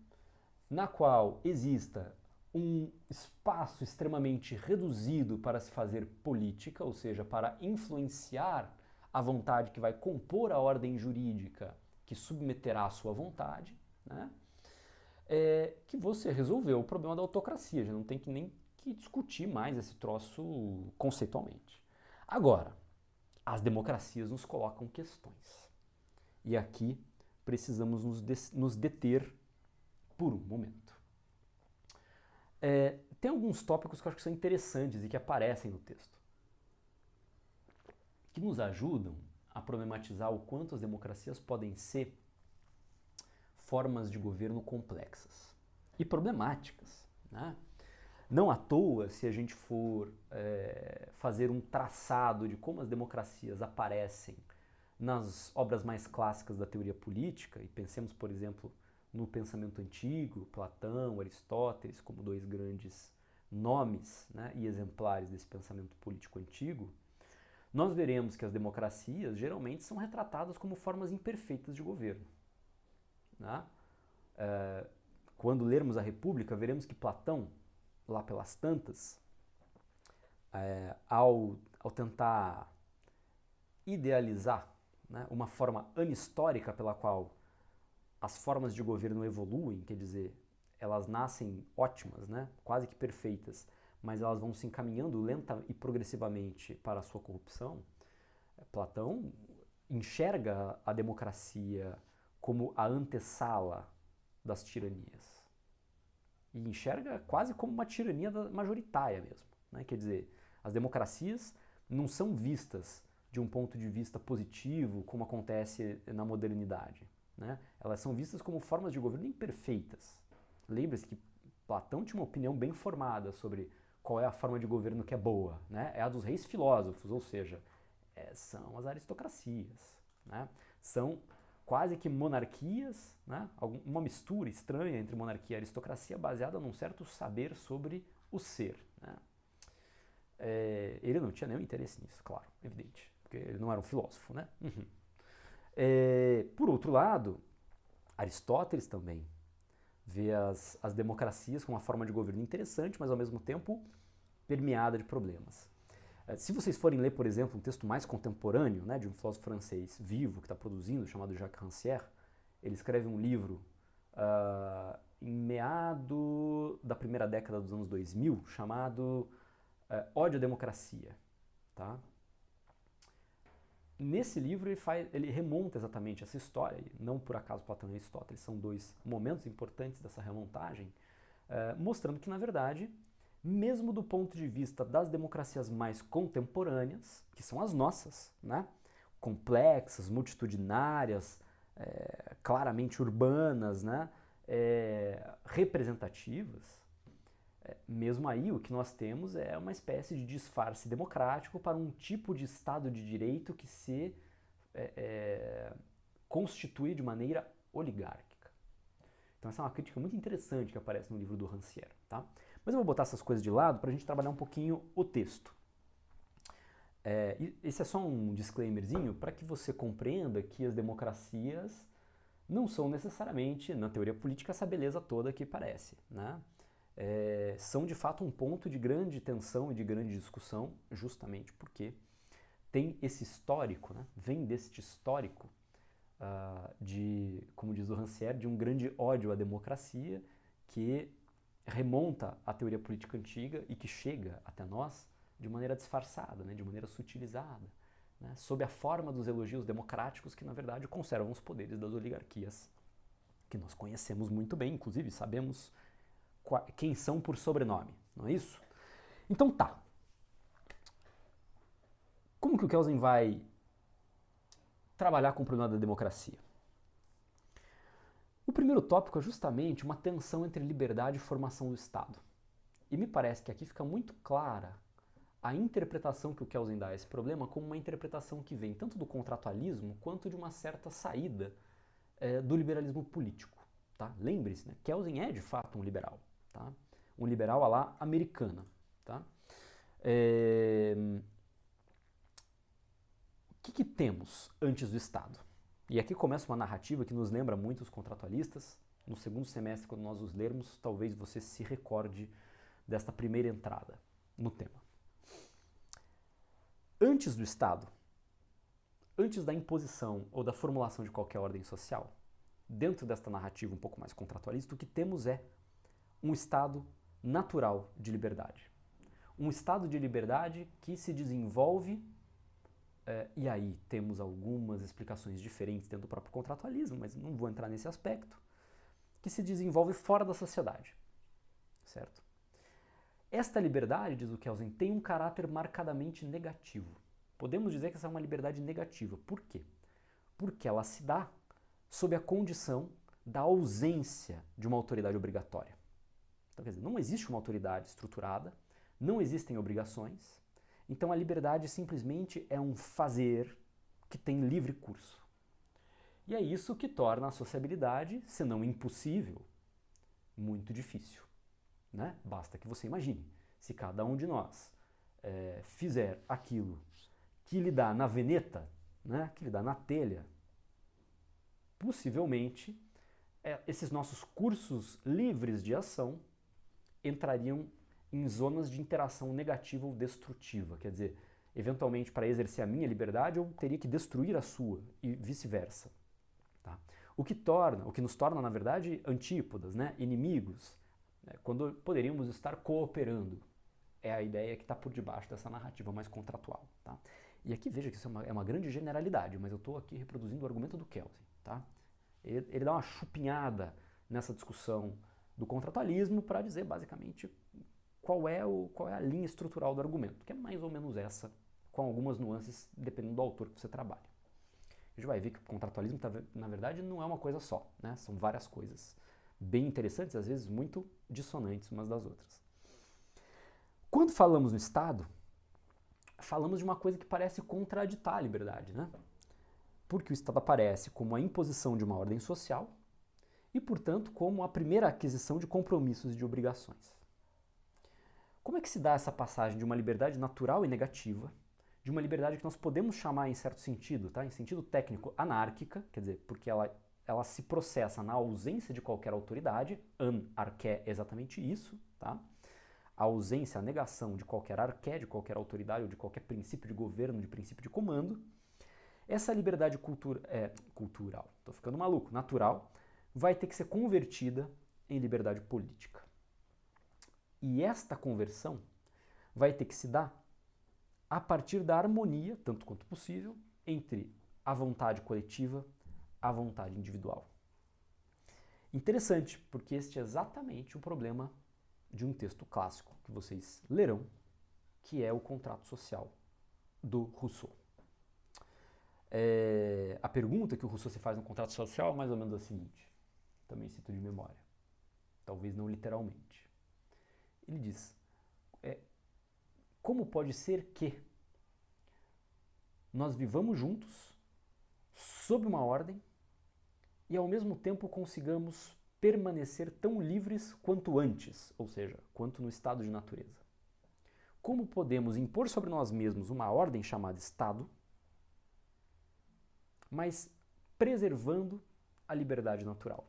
na qual exista um espaço extremamente reduzido para se fazer política, ou seja, para influenciar a vontade que vai compor a ordem jurídica que submeterá a sua vontade, né? Que você resolveu o problema da autocracia, já não tem nem que discutir mais esse troço conceitualmente. Agora, as democracias nos colocam questões. E aqui precisamos nos deter por um momento. Tem alguns tópicos que eu acho que são interessantes e que aparecem no texto, que nos ajudam a problematizar o quanto as democracias podem ser formas de governo complexas e problemáticas, né? Não à toa, se a gente for fazer um traçado de como as democracias aparecem nas obras mais clássicas da teoria política, e pensemos, por exemplo, no pensamento antigo, Platão, Aristóteles, como dois grandes nomes, né, e exemplares desse pensamento político antigo, nós veremos que as democracias geralmente são retratadas como formas imperfeitas de governo, né? Quando lermos a República, veremos que Platão, lá pelas tantas, ao tentar idealizar, né, uma forma anistórica pela qual as formas de governo evoluem, quer dizer, elas nascem ótimas, né, quase que perfeitas, mas elas vão se encaminhando lenta e progressivamente para a sua corrupção. Platão enxerga a democracia como a antessala das tiranias. E enxerga quase como uma tirania majoritária mesmo, né? Quer dizer, as democracias não são vistas de um ponto de vista positivo, como acontece na modernidade, né? Elas são vistas como formas de governo imperfeitas. Lembre-se que Platão tinha uma opinião bem formada sobre qual é a forma de governo que é boa, né? É a dos reis filósofos, ou seja, são as aristocracias, né? São quase que monarquias, né? Uma mistura estranha entre monarquia e aristocracia baseada num certo saber sobre o ser, né? Ele não tinha nenhum interesse nisso, claro, evidente, porque ele não era um filósofo, né? Uhum. Por outro lado, Aristóteles também vê as democracias como uma forma de governo interessante, mas ao mesmo tempo permeada de problemas. Se vocês forem ler, por exemplo, um texto mais contemporâneo, né, de um filósofo francês vivo que está produzindo, chamado Jacques Rancière, ele escreve um livro em meado da primeira década dos anos 2000, chamado Ódio à Democracia. Tá? Nesse livro ele remonta exatamente essa história, e não por acaso Platão e Aristóteles são dois momentos importantes dessa remontagem, mostrando que, na verdade, mesmo do ponto de vista das democracias mais contemporâneas, que são as nossas, né? Complexas, multitudinárias, claramente urbanas, né? representativas, mesmo aí o que nós temos é uma espécie de disfarce democrático para um tipo de Estado de Direito que se constitui de maneira oligárquica. Então essa é uma crítica muito interessante que aparece no livro do Rancière, tá? Mas eu vou botar essas coisas de lado para a gente trabalhar um pouquinho o texto. Esse é só um disclaimerzinho para que você compreenda que as democracias não são necessariamente, na teoria política, essa beleza toda que parece, né? São de fato um ponto de grande tensão e de grande discussão, justamente porque tem esse histórico, né? Vem deste histórico como diz o Rancière, de um grande ódio à democracia que remonta à teoria política antiga e que chega até nós de maneira disfarçada, né? De maneira sutilizada, né? Sob a forma dos elogios democráticos que, na verdade, conservam os poderes das oligarquias, que nós conhecemos muito bem, inclusive sabemos quem são por sobrenome, não é isso? Então tá. Como que o Kelsen vai trabalhar com o problema da democracia? O primeiro tópico é justamente uma tensão entre liberdade e formação do Estado. E me parece que aqui fica muito clara a interpretação que o Kelsen dá a esse problema como uma interpretação que vem tanto do contratualismo quanto de uma certa saída do liberalismo político. Tá? Lembre-se, né? Kelsen é de fato um liberal. Tá? Um liberal à la americana. Tá? O que temos antes do Estado? E aqui começa uma narrativa que nos lembra muito os contratualistas. No segundo semestre, quando nós os lermos, talvez você se recorde desta primeira entrada no tema. Antes do Estado, antes da imposição ou da formulação de qualquer ordem social, dentro desta narrativa um pouco mais contratualista, o que temos é um estado natural de liberdade. Um estado de liberdade que se desenvolve, e aí temos algumas explicações diferentes dentro do próprio contratualismo, mas não vou entrar nesse aspecto, que se desenvolve fora da sociedade, certo? Esta liberdade, diz o Kelsen, tem um caráter marcadamente negativo. Podemos dizer que essa é uma liberdade negativa. Por quê? Porque ela se dá sob a condição da ausência de uma autoridade obrigatória. Então, quer dizer, não existe uma autoridade estruturada, não existem obrigações, então a liberdade simplesmente é um fazer que tem livre curso. E é isso que torna a sociabilidade, se não impossível, muito difícil. Né? Basta que você imagine, se cada um de nós fizer aquilo que lhe dá na veneta, né? Que lhe dá na telha, possivelmente esses nossos cursos livres de ação entrariam em zonas de interação negativa ou destrutiva. Quer dizer, eventualmente para exercer a minha liberdade eu teria que destruir a sua e vice-versa. Tá? O que nos torna, na verdade, antípodas, né? Inimigos, quando poderíamos estar cooperando. É a ideia que está por debaixo dessa narrativa mais contratual. Tá? E aqui veja que isso é uma grande generalidade, mas eu estou aqui reproduzindo o argumento do Kelsen. Tá? Ele dá uma chupinhada nessa discussão do contratualismo para dizer basicamente qual é a linha estrutural do argumento, que é mais ou menos essa, com algumas nuances dependendo do autor que você trabalha. A gente vai ver que o contratualismo, na verdade, não é uma coisa só, né? São várias coisas bem interessantes, às vezes muito dissonantes umas das outras. Quando falamos no Estado, falamos de uma coisa que parece contraditar a liberdade, né? Porque o Estado aparece como a imposição de uma ordem social e, portanto, como a primeira aquisição de compromissos e de obrigações. Como é que se dá essa passagem de uma liberdade natural e negativa, de uma liberdade que nós podemos chamar, em certo sentido, tá? Em sentido técnico, anárquica, quer dizer, porque ela se processa na ausência de qualquer autoridade, anarqué é exatamente isso, tá? A ausência, a negação de qualquer arqué, de qualquer autoridade ou de qualquer princípio de governo, de princípio de comando. Essa liberdade cultural, estou ficando maluco, natural, vai ter que ser convertida em liberdade política. E esta conversão vai ter que se dar a partir da harmonia, tanto quanto possível, entre a vontade coletiva e a vontade individual. Interessante, porque este é exatamente o problema de um texto clássico que vocês lerão, que é o Contrato Social, do Rousseau. A pergunta que o Rousseau se faz no Contrato Social é mais ou menos a seguinte. também cito de memória, talvez não literalmente. Ele diz, como pode ser que nós vivamos juntos, sob uma ordem, e ao mesmo tempo consigamos permanecer tão livres quanto antes, ou seja, quanto no estado de natureza? Como podemos impor sobre nós mesmos uma ordem chamada Estado, mas preservando a liberdade natural?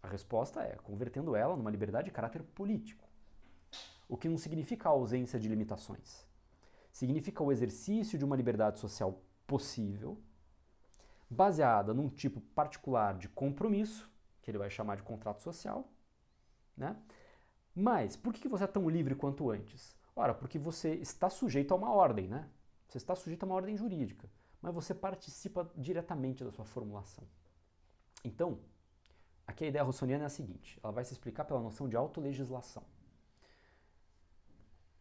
A resposta é convertendo ela numa liberdade de caráter político, o que não significa a ausência de limitações. Significa o exercício de uma liberdade social possível, baseada num tipo particular de compromisso, que ele vai chamar de contrato social, né? Mas por que você é tão livre quanto antes? Ora, porque você está sujeito a uma ordem, né? Você está sujeito a uma ordem jurídica, mas você participa diretamente da sua formulação. Então, aqui a ideia russoniana é a seguinte, ela vai se explicar pela noção de autolegislação.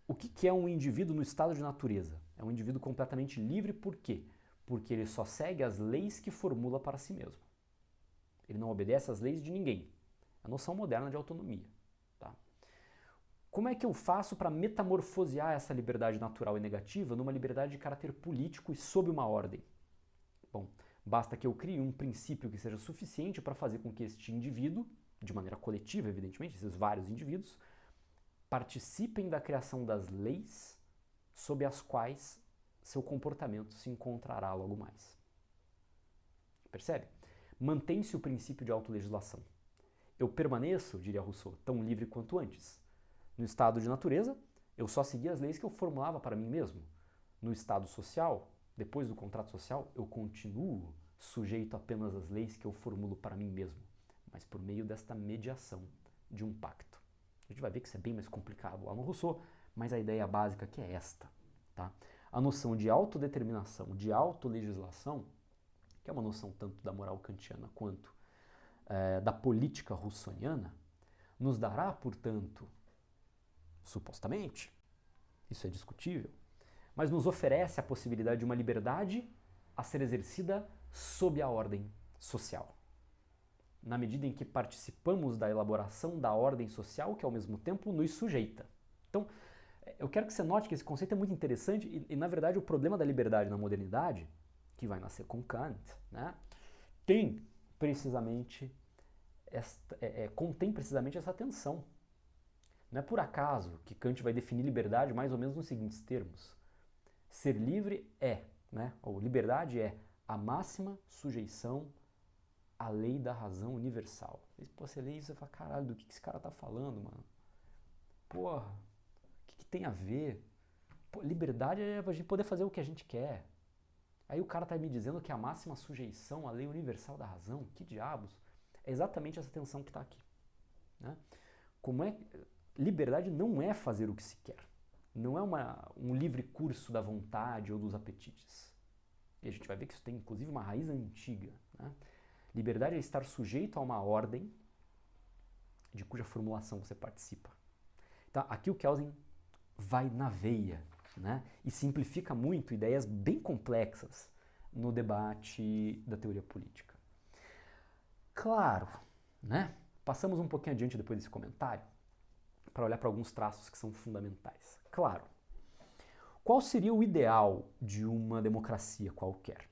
O que é um indivíduo no estado de natureza? É um indivíduo completamente livre, por quê? Porque ele só segue as leis que formula para si mesmo. Ele não obedece às leis de ninguém. É a noção moderna de autonomia. Tá? Como é que eu faço para metamorfosear essa liberdade natural e negativa numa liberdade de caráter político e sob uma ordem? Bom, basta que eu crie um princípio que seja suficiente para fazer com que este indivíduo, de maneira coletiva, evidentemente, esses vários indivíduos, participem da criação das leis sob as quais seu comportamento se encontrará logo mais. Percebe? Mantém-se o princípio de autolegislação. Eu permaneço, diria Rousseau, tão livre quanto antes. No estado de natureza, eu só seguia as leis que eu formulava para mim mesmo. No estado social, depois do contrato social, eu continuo sujeito apenas às leis que eu formulo para mim mesmo, mas por meio desta mediação de um pacto. A gente vai ver que isso é bem mais complicado lá no Rousseau, mas a ideia básica aqui é esta. Tá? A noção de autodeterminação, de autolegislação, que é uma noção tanto da moral kantiana quanto da política russoniana, nos dará, portanto, supostamente, isso é discutível, mas nos oferece a possibilidade de uma liberdade a ser exercida sob a ordem social. Na medida em que participamos da elaboração da ordem social que ao mesmo tempo nos sujeita. Então, eu quero que você note que esse conceito é muito interessante e na verdade, o problema da liberdade na modernidade, que vai nascer com Kant, né, contém precisamente essa tensão. Não é por acaso que Kant vai definir liberdade mais ou menos nos seguintes termos. Ser livre ou liberdade é a máxima sujeição à lei da razão universal. Você lê isso e fala, caralho, do que esse cara tá falando, mano? Porra, o que tem a ver? Pô, liberdade é a gente poder fazer o que a gente quer. Aí o cara tá me dizendo que a máxima sujeição à lei universal da razão, que diabos? É exatamente essa tensão que está aqui. Né? Liberdade não é fazer o que se quer. Não é um livre curso da vontade ou dos apetites. E a gente vai ver que isso tem inclusive uma raiz antiga. Né? Liberdade é estar sujeito a uma ordem de cuja formulação você participa. Então, aqui o Kelsen vai na veia, né? E simplifica muito ideias bem complexas no debate da teoria política. Claro, né? Passamos um pouquinho adiante depois desse comentário para olhar para alguns traços que são fundamentais. Claro, qual seria o ideal de uma democracia qualquer?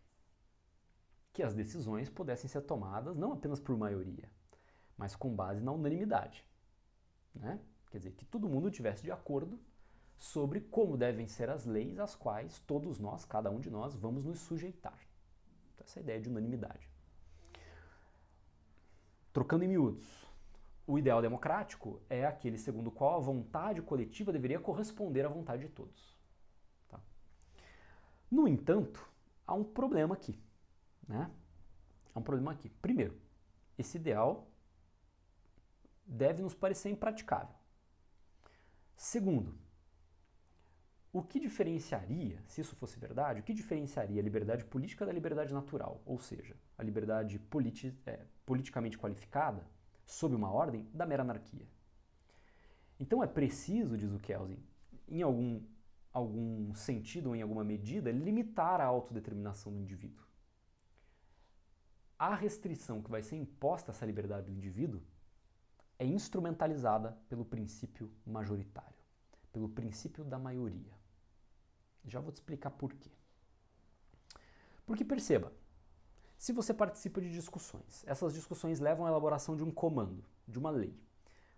Que as decisões pudessem ser tomadas não apenas por maioria, mas com base na unanimidade. Né? Quer dizer, que todo mundo estivesse de acordo sobre como devem ser as leis às quais todos nós, cada um de nós, vamos nos sujeitar. Então, essa é a ideia de unanimidade. Trocando em miúdos, o ideal democrático é aquele segundo o qual a vontade coletiva deveria corresponder à vontade de todos. Tá? No entanto, há um problema aqui. Né? Há um problema aqui. Primeiro, esse ideal deve nos parecer impraticável. Segundo, o que diferenciaria, se isso fosse verdade, o que diferenciaria a liberdade política da liberdade natural? Ou seja, a liberdade politicamente qualificada, sob uma ordem, da mera anarquia. Então é preciso, diz o Kelsen, em algum sentido ou em alguma medida, limitar a autodeterminação do indivíduo. a restrição que vai ser imposta a essa liberdade do indivíduo é instrumentalizada pelo princípio majoritário, pelo princípio da maioria. Já vou te explicar por quê. Porque perceba, se você participa de discussões, essas discussões levam à elaboração de um comando, de uma lei.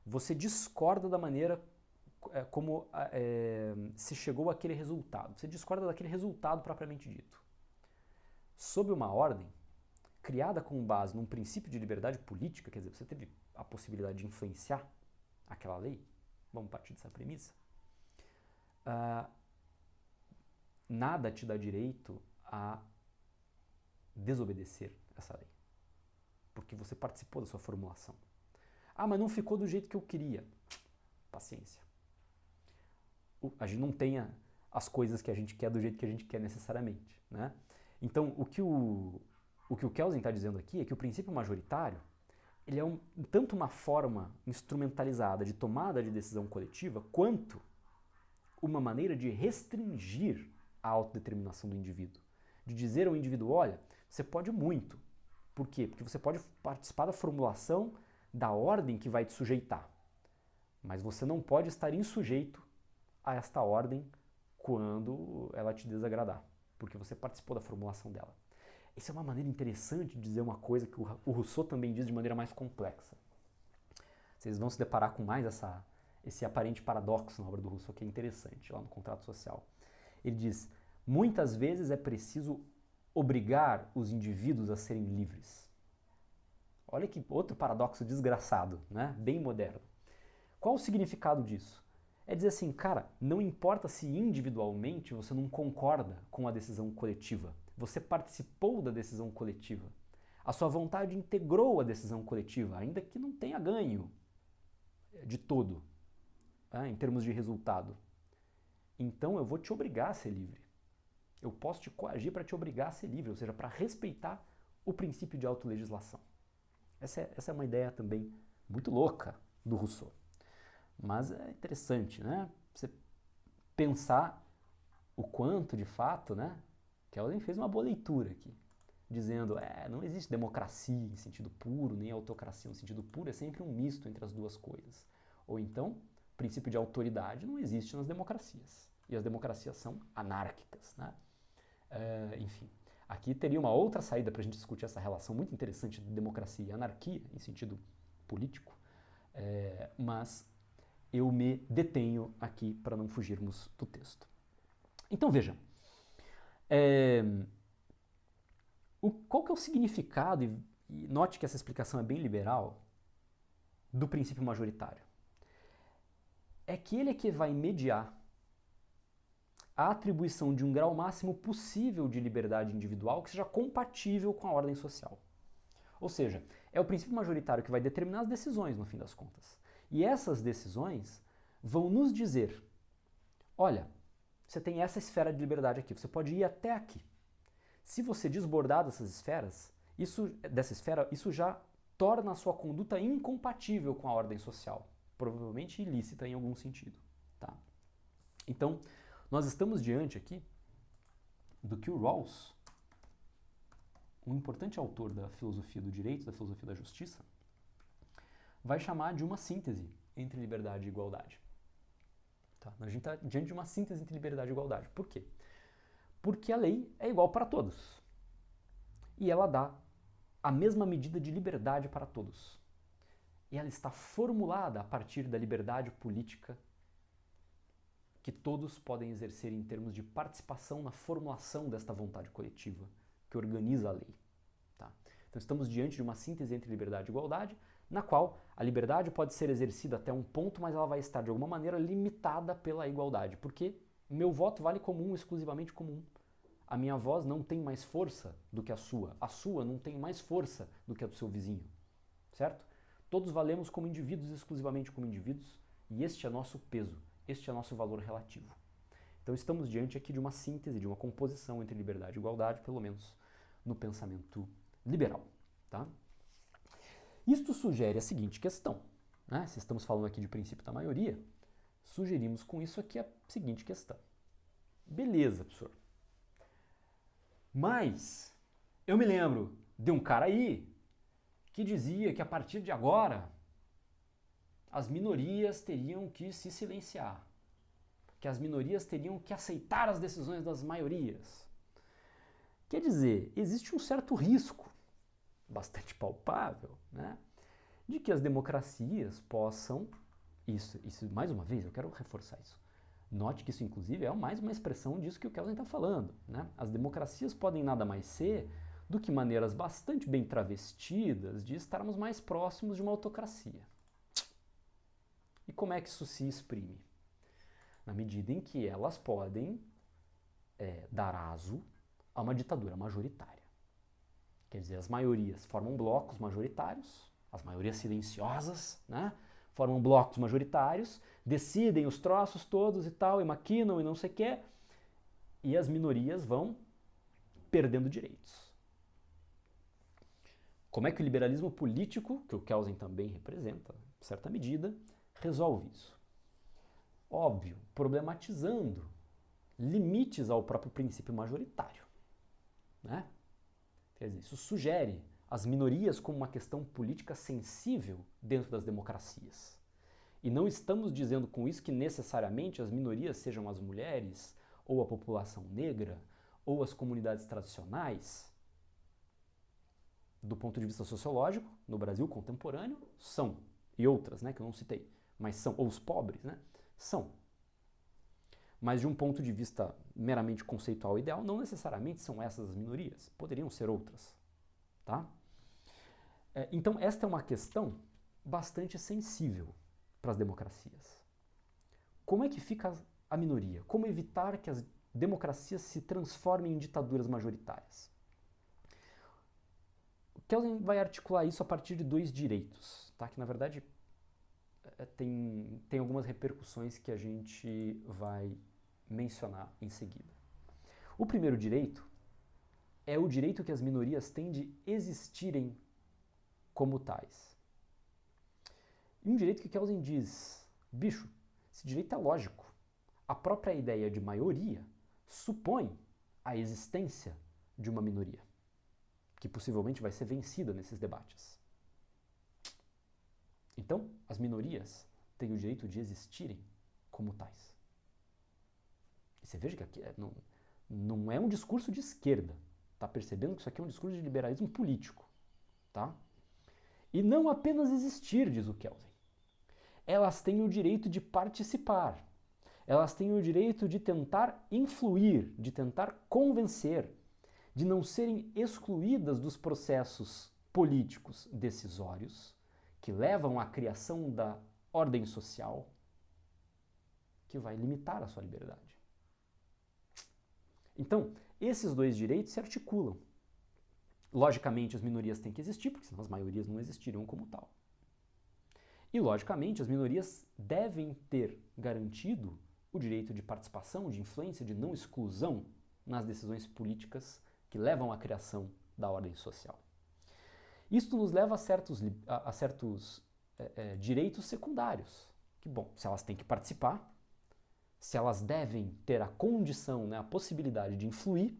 Você discorda da maneira como se chegou àquele resultado. Você discorda daquele resultado propriamente dito. Sob uma ordem criada com base num princípio de liberdade política, quer dizer, você teve a possibilidade de influenciar aquela lei, vamos partir dessa premissa, nada te dá direito a desobedecer essa lei, porque você participou da sua formulação. Ah, mas não ficou do jeito que eu queria. Paciência. A gente não tem as coisas que a gente quer do jeito que a gente quer necessariamente, né? Então, o que o Kelsen está dizendo aqui é que o princípio majoritário ele é tanto uma forma instrumentalizada de tomada de decisão coletiva, quanto uma maneira de restringir a autodeterminação do indivíduo. De dizer ao indivíduo, olha, você pode muito. Por quê? Porque você pode participar da formulação da ordem que vai te sujeitar. Mas você não pode estar insujeito a esta ordem quando ela te desagradar, porque você participou da formulação dela. Isso é uma maneira interessante de dizer uma coisa que o Rousseau também diz de maneira mais complexa. Vocês vão se deparar com mais esse aparente paradoxo na obra do Rousseau, que é interessante, lá no Contrato Social. Ele diz, muitas vezes é preciso obrigar os indivíduos a serem livres. Olha que outro paradoxo desgraçado, né? Bem moderno. Qual o significado disso? É dizer assim, cara, não importa se individualmente você não concorda com a decisão coletiva. Você participou da decisão coletiva. A sua vontade integrou a decisão coletiva, ainda que não tenha ganho de todo, em termos de resultado. Então eu vou te obrigar a ser livre. Eu posso te coagir para te obrigar a ser livre, ou seja, para respeitar o princípio de autolegislação. Essa é uma ideia também muito louca do Rousseau. Mas é interessante, né? Você pensar o quanto, de fato, né? Kelsen fez uma boa leitura aqui, dizendo, não existe democracia em sentido puro, nem autocracia no sentido puro, é sempre um misto entre as duas coisas. Ou então, o princípio de autoridade não existe nas democracias. E as democracias são anárquicas, né? Enfim, aqui teria uma outra saída para a gente discutir essa relação muito interessante de democracia e anarquia, em sentido político, mas eu me detenho aqui para não fugirmos do texto. Então veja, qual que é o significado, e note que essa explicação é bem liberal, do princípio majoritário? É que ele é que vai mediar a atribuição de um grau máximo possível de liberdade individual que seja compatível com a ordem social. Ou seja, é o princípio majoritário que vai determinar as decisões, no fim das contas. E essas decisões vão nos dizer, olha, você tem essa esfera de liberdade aqui, você pode ir até aqui. Se você desbordar dessas esferas, isso já torna a sua conduta incompatível com a ordem social, provavelmente ilícita em algum sentido. Tá? Então, nós estamos diante aqui do que o Rawls, um importante autor da filosofia do direito, da filosofia da justiça, vai chamar de uma síntese entre liberdade e igualdade. Tá? A gente está diante de uma síntese entre liberdade e igualdade. Por quê? Porque a lei é igual para todos. E ela dá a mesma medida de liberdade para todos. E ela está formulada a partir da liberdade política que todos podem exercer em termos de participação na formulação desta vontade coletiva que organiza a lei. Tá? Então estamos diante de uma síntese entre liberdade e igualdade, na qual a liberdade pode ser exercida até um ponto, mas ela vai estar de alguma maneira limitada pela igualdade, porque meu voto vale como um, exclusivamente como um. A minha voz não tem mais força do que a sua não tem mais força do que a do seu vizinho, certo? Todos valemos como indivíduos, exclusivamente como indivíduos, e este é nosso peso, este é nosso valor relativo. Então estamos diante aqui de uma síntese, de uma composição entre liberdade e igualdade, pelo menos no pensamento liberal, tá? Isto sugere a seguinte questão, né? Se estamos falando aqui de princípio da maioria, sugerimos com isso aqui a seguinte questão. Beleza, professor. Mas eu me lembro de um cara aí que dizia que a partir de agora as minorias teriam que se silenciar, que as minorias teriam que aceitar as decisões das maiorias. Quer dizer, existe um certo risco, bastante palpável, né, de que as democracias possam, isso mais uma vez, eu quero reforçar isso, note que isso inclusive é mais uma expressão disso que o Kelsen está falando, né? As democracias podem nada mais ser do que maneiras bastante bem travestidas de estarmos mais próximos de uma autocracia. E como é que isso se exprime? Na medida em que elas podem dar aso a uma ditadura majoritária. Quer dizer, as maiorias formam blocos majoritários, as maiorias silenciosas, né? Formam blocos majoritários, decidem os troços todos e tal, e maquinam e não sei o quê, e as minorias vão perdendo direitos. Como é que o liberalismo político, que o Kelsen também representa, em certa medida, resolve isso? Óbvio, problematizando limites ao próprio princípio majoritário, né? Quer dizer, isso sugere as minorias como uma questão política sensível dentro das democracias. E não estamos dizendo com isso que necessariamente as minorias sejam as mulheres, ou a população negra, ou as comunidades tradicionais. Do ponto de vista sociológico, no Brasil contemporâneo, são. E outras, né, que eu não citei, mas são. Ou os pobres, né, são. Mas de um ponto de vista meramente conceitual e ideal, não necessariamente são essas as minorias, poderiam ser outras, tá? Então esta é uma questão bastante sensível para as democracias. Como é que fica a minoria? Como evitar que as democracias se transformem em ditaduras majoritárias? O Kelsen vai articular isso a partir de dois direitos, tá? Que na verdade tem algumas repercussões que a gente vai mencionar em seguida. O primeiro direito é o direito que as minorias têm de existirem como tais. E um direito que Kelsen diz, bicho, esse direito é lógico. A própria ideia de maioria supõe a existência de uma minoria, que possivelmente vai ser vencida nesses debates. Então, as minorias têm o direito de existirem como tais. E você veja que aqui não é um discurso de esquerda. Tá percebendo que isso aqui é um discurso de liberalismo político. Tá? E não apenas existir, diz o Kelsen. Elas têm o direito de participar. Elas têm o direito de tentar influir, de tentar convencer, de não serem excluídas dos processos políticos decisórios que levam à criação da ordem social que vai limitar a sua liberdade. Então, esses dois direitos se articulam. Logicamente, as minorias têm que existir, porque senão as maiorias não existiriam como tal. E, logicamente, as minorias devem ter garantido o direito de participação, de influência, de não exclusão nas decisões políticas que levam à criação da ordem social. Isso nos leva a certos direitos secundários. Que, bom, se elas têm que participar, se elas devem ter a condição, né, a possibilidade de influir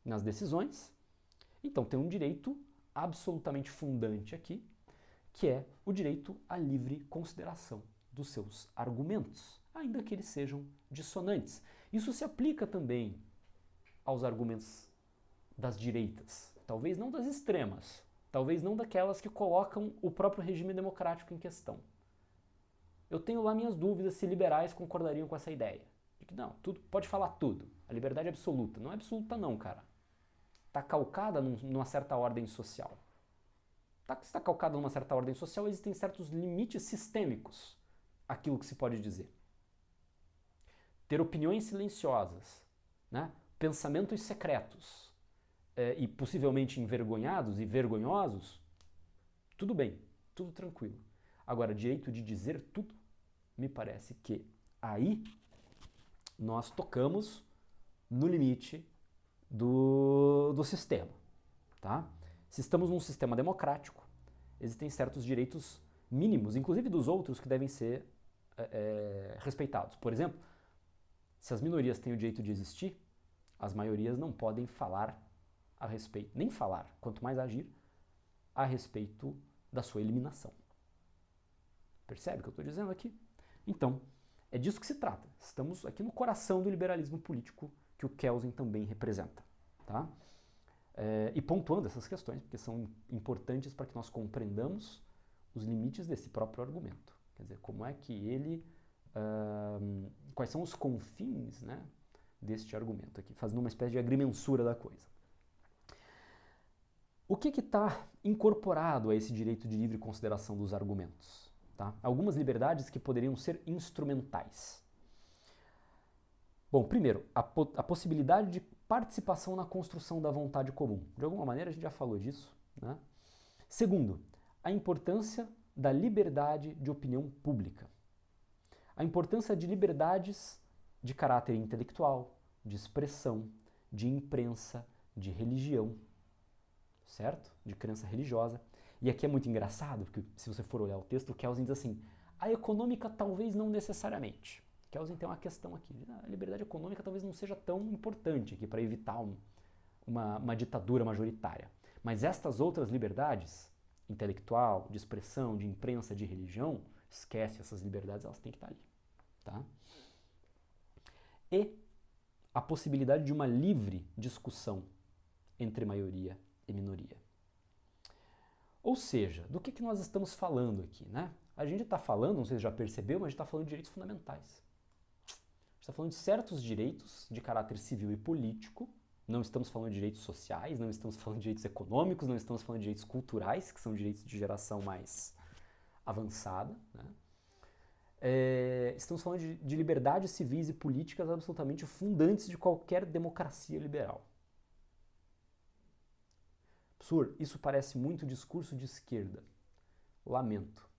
nas decisões, então tem um direito absolutamente fundante aqui, que é o direito à livre consideração dos seus argumentos, ainda que eles sejam dissonantes. Isso se aplica também aos argumentos das direitas, talvez não das extremas, talvez não daquelas que colocam o próprio regime democrático em questão. Eu tenho lá minhas dúvidas se liberais concordariam com essa ideia. De que não, tudo, pode falar tudo. A liberdade é absoluta. Não é absoluta não, cara. Está calcada numa certa ordem social. Se está calcada numa certa ordem social, existem certos limites sistêmicos àquilo que se pode dizer. Ter opiniões silenciosas, né? Pensamentos secretos e possivelmente envergonhados e vergonhosos, tudo bem, tudo tranquilo. Agora, direito de dizer tudo, me parece que aí nós tocamos no limite do sistema. Tá? Se estamos num sistema democrático, existem certos direitos mínimos, inclusive dos outros, que devem ser respeitados. Por exemplo, se as minorias têm o direito de existir, as maiorias não podem falar a respeito, nem falar, quanto mais agir, a respeito da sua eliminação. Percebe o que eu estou dizendo aqui? Então, é disso que se trata. Estamos aqui no coração do liberalismo político que o Kelsen também representa. Tá? E pontuando essas questões, porque são importantes para que nós compreendamos os limites desse próprio argumento. Quer dizer, como é que ele... quais são os confins, né, deste argumento aqui, fazendo uma espécie de agrimensura da coisa. O que está incorporado a esse direito de livre consideração dos argumentos? Tá? Algumas liberdades que poderiam ser instrumentais. Bom, primeiro, a possibilidade de participação na construção da vontade comum. De alguma maneira a gente já falou disso, né? Segundo, a importância da liberdade de opinião pública. A importância de liberdades de caráter intelectual, de expressão, de imprensa, de religião, certo? De crença religiosa. E aqui é muito engraçado, porque se você for olhar o texto, o Kelsen diz assim, a econômica talvez não necessariamente. Kelsen tem uma questão aqui, a liberdade econômica talvez não seja tão importante aqui para evitar uma ditadura majoritária. Mas estas outras liberdades, intelectual, de expressão, de imprensa, de religião, esquece essas liberdades, elas têm que estar ali. Tá? E a possibilidade de uma livre discussão entre maioria e minoria. Ou seja, do que nós estamos falando aqui, né? A gente está falando, não sei se já percebeu, mas a gente está falando de direitos fundamentais. A gente está falando de certos direitos de caráter civil e político, não estamos falando de direitos sociais, não estamos falando de direitos econômicos, não estamos falando de direitos culturais, que são direitos de geração mais avançada, né? Estamos falando de liberdades civis e políticas absolutamente fundantes de qualquer democracia liberal. Professor, isso parece muito discurso de esquerda. Lamento.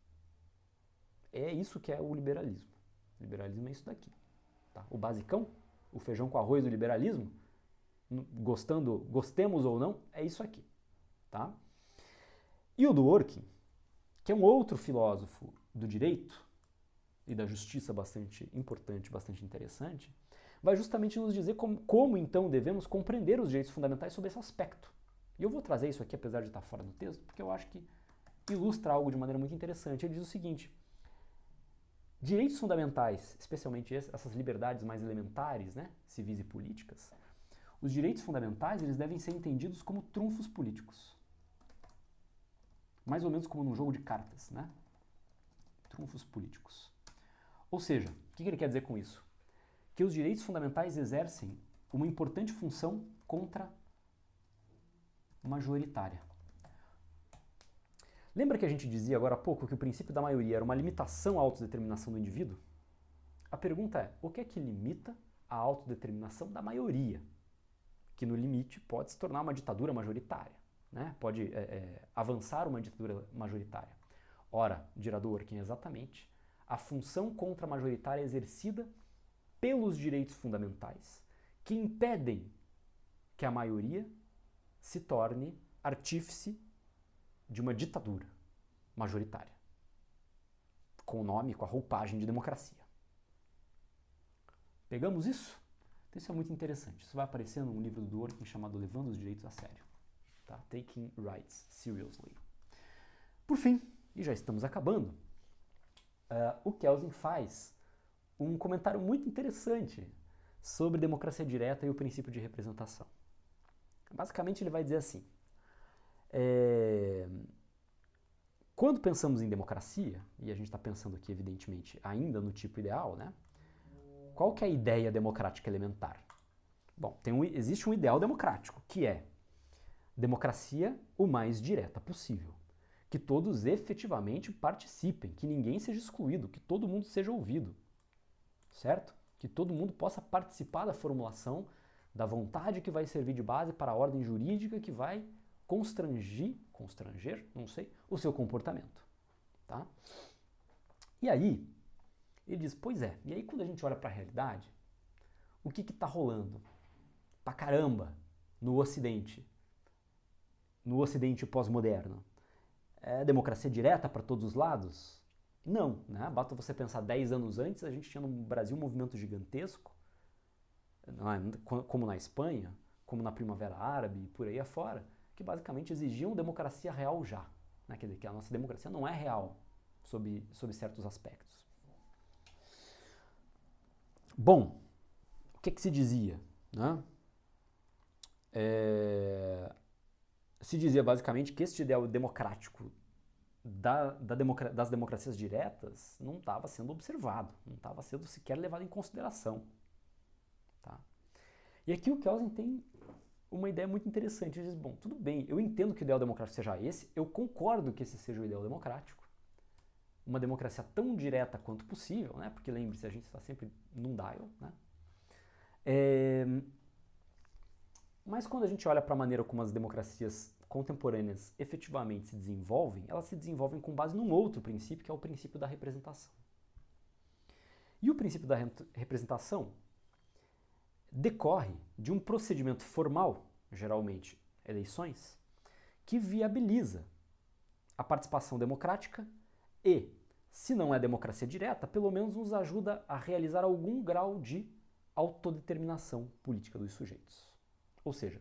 É isso que é o liberalismo. O liberalismo é isso daqui. Tá? O basicão, o feijão com arroz do liberalismo, gostemos ou não, é isso aqui. Tá? E o Dworkin, que é um outro filósofo do direito e da justiça bastante importante, bastante interessante, vai justamente nos dizer como então devemos compreender os direitos fundamentais sob esse aspecto. E eu vou trazer isso aqui, apesar de estar fora do texto, porque eu acho que ilustra algo de maneira muito interessante. Ele diz o seguinte, direitos fundamentais, especialmente essas liberdades mais elementares, né, civis e políticas, os direitos fundamentais eles devem ser entendidos como trunfos políticos. Mais ou menos como num jogo de cartas, né? Trunfos políticos. Ou seja, o que ele quer dizer com isso? Que os direitos fundamentais exercem uma importante função contra-majoritária. Lembra que a gente dizia agora há pouco que o princípio da maioria era uma limitação à autodeterminação do indivíduo? A pergunta é, o que é que limita a autodeterminação da maioria? Que no limite pode se tornar uma ditadura majoritária, né? Pode avançar uma ditadura majoritária. Ora, dirá Dworkin, exatamente a função contra-majoritária exercida pelos direitos fundamentais que impedem que a maioria se torne artífice de uma ditadura majoritária, com o nome, com a roupagem de democracia. Pegamos isso? Então isso é muito interessante. Isso vai aparecer num livro do Dworkin chamado Levando os Direitos a Sério. Tá? Taking Rights Seriously. Por fim, e já estamos acabando, o Kelsen faz um comentário muito interessante sobre democracia direta e o princípio de representação. Basicamente ele vai dizer assim, quando pensamos em democracia, e a gente está pensando aqui evidentemente ainda no tipo ideal, né? Qual que é a ideia democrática elementar? Bom, existe um ideal democrático, que é democracia o mais direta possível. Que todos efetivamente participem, que ninguém seja excluído, que todo mundo seja ouvido, certo? Que todo mundo possa participar da formulação da vontade que vai servir de base para a ordem jurídica que vai constranger, não sei, o seu comportamento, tá? E aí, ele diz, pois é, e aí quando a gente olha para a realidade, o que está rolando? Pra caramba, no Ocidente pós-moderno. É democracia direta para todos os lados? Não, né? Basta você pensar 10 anos antes, a gente tinha no Brasil um movimento gigantesco, como na Espanha, como na Primavera Árabe e por aí afora, que basicamente exigiam democracia real já. Né? Quer dizer, que a nossa democracia não é real sob certos aspectos. Bom, o que se dizia? Né? Se dizia basicamente que este ideal democrático das democracias diretas não estava sendo observado, não estava sendo sequer levado em consideração. Tá? E aqui o Kelsen tem uma ideia muito interessante. Ele diz, bom, tudo bem, eu entendo que o ideal democrático seja esse, eu concordo que esse seja o ideal democrático, uma democracia tão direta quanto possível, né? Porque lembre-se, a gente está sempre num dial, né? Mas quando a gente olha para a maneira como as democracias contemporâneas efetivamente se desenvolvem, elas se desenvolvem com base num outro princípio, que é o princípio da representação. E o princípio da representação decorre de um procedimento formal, geralmente eleições, que viabiliza a participação democrática e, se não é democracia direta, pelo menos nos ajuda a realizar algum grau de autodeterminação política dos sujeitos. Ou seja,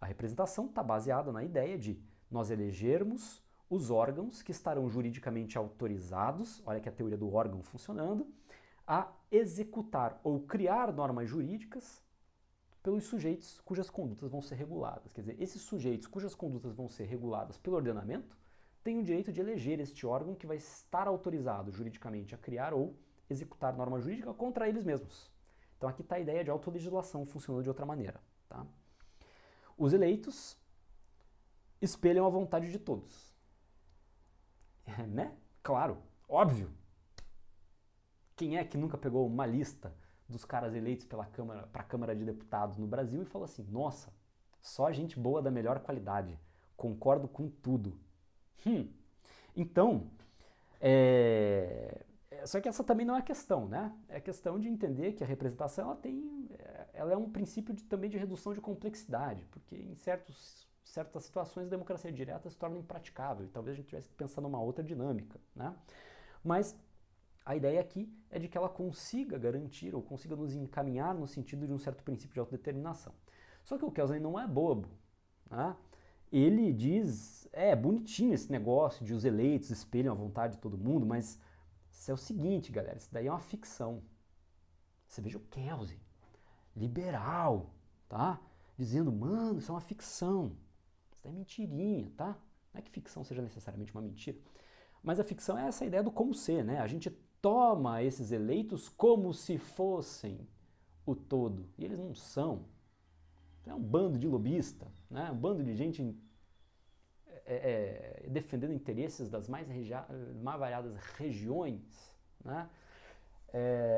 a representação está baseada na ideia de nós elegermos os órgãos que estarão juridicamente autorizados, olha que a teoria do órgão funcionando, a executar ou criar normas jurídicas pelos sujeitos cujas condutas vão ser reguladas. Quer dizer, esses sujeitos cujas condutas vão ser reguladas pelo ordenamento têm o direito de eleger este órgão que vai estar autorizado juridicamente a criar ou executar norma jurídica contra eles mesmos. Então aqui está a ideia de autolegislação funcionando de outra maneira. Tá? Os eleitos espelham a vontade de todos. Né? Claro, óbvio. Quem é que nunca pegou uma lista dos caras eleitos para a Câmara de Deputados no Brasil e falou assim, nossa, só gente boa da melhor qualidade, concordo com tudo. Então, só que essa também não é a questão, né? É a questão de entender que a representação ela é um princípio também de redução de complexidade, porque em certas situações a democracia direta se torna impraticável e talvez a gente tivesse que pensar numa outra dinâmica, né? Mas a ideia aqui é de que ela consiga garantir ou consiga nos encaminhar no sentido de um certo princípio de autodeterminação. Só que o Kelsen não é bobo, né? Ele diz, bonitinho esse negócio de os eleitos espelham a vontade de todo mundo, mas isso é o seguinte, galera, isso daí é uma ficção. Você veja o Kelsen, liberal, tá? Dizendo, mano, isso é uma ficção. Isso daí é mentirinha, tá? Não é que ficção seja necessariamente uma mentira. Mas a ficção é essa ideia do como ser, né? A gente toma esses eleitos como se fossem o todo. E eles não são. É um bando de lobista, né? Um bando de gente defendendo interesses das mais variadas regiões, né?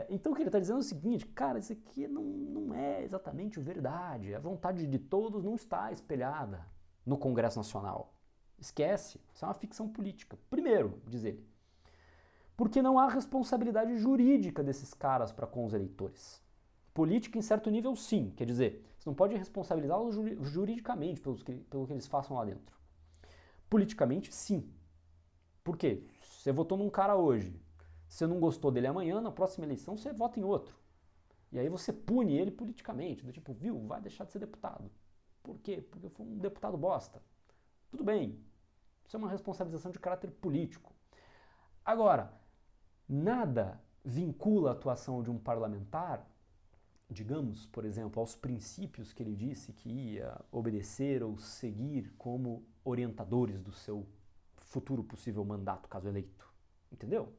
Então o que ele está dizendo é o seguinte, cara, isso aqui não é exatamente verdade. A vontade de todos não está espelhada no Congresso Nacional. Esquece, isso é uma ficção política. Primeiro, diz ele, porque não há responsabilidade jurídica desses caras para com os eleitores. Política em certo nível, sim. Quer dizer, você não pode responsabilizá-los juridicamente pelo que eles façam lá dentro. Politicamente, sim. Por quê? Você votou num cara hoje. Se você não gostou dele amanhã, na próxima eleição você vota em outro. E aí você pune ele politicamente. Do tipo, viu, vai deixar de ser deputado. Por quê? Porque foi um deputado bosta. Tudo bem. Isso é uma responsabilização de caráter político. Agora, nada vincula a atuação de um parlamentar, digamos, por exemplo, aos princípios que ele disse que ia obedecer ou seguir como orientadores do seu futuro possível mandato, caso eleito. Entendeu?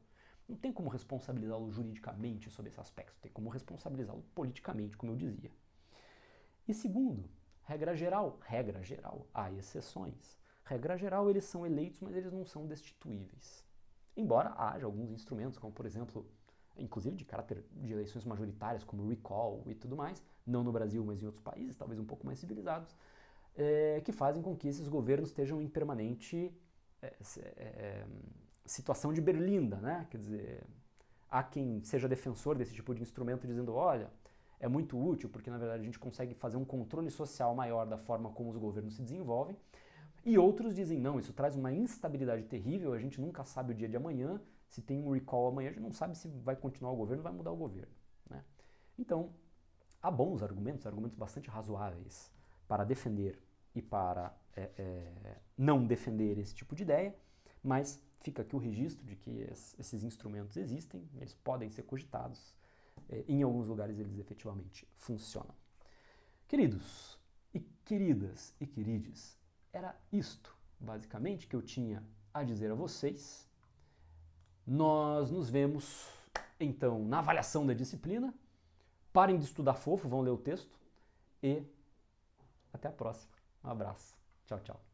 Não tem como responsabilizá-lo juridicamente sobre esse aspecto, tem como responsabilizá-lo politicamente, como eu dizia. E segundo, regra geral, há exceções. Regra geral, eles são eleitos, mas eles não são destituíveis. Embora haja alguns instrumentos, como por exemplo, inclusive de caráter de eleições majoritárias, como recall e tudo mais, não no Brasil, mas em outros países, talvez um pouco mais civilizados, que fazem com que esses governos estejam em permanente situação de berlinda, né? Quer dizer, há quem seja defensor desse tipo de instrumento dizendo, olha, é muito útil porque na verdade a gente consegue fazer um controle social maior da forma como os governos se desenvolvem, e outros dizem, não, isso traz uma instabilidade terrível, a gente nunca sabe o dia de amanhã, se tem um recall amanhã, a gente não sabe se vai continuar o governo ou vai mudar o governo, né? Então, há bons argumentos bastante razoáveis para defender e para não defender esse tipo de ideia, mas fica aqui o registro de que esses instrumentos existem, eles podem ser cogitados, em alguns lugares eles efetivamente funcionam. Queridos e queridas e querides, era isto, basicamente, que eu tinha a dizer a vocês. Nós nos vemos, então, na avaliação da disciplina. Parem de estudar fofo, vão ler o texto e até a próxima. Um abraço. Tchau, tchau.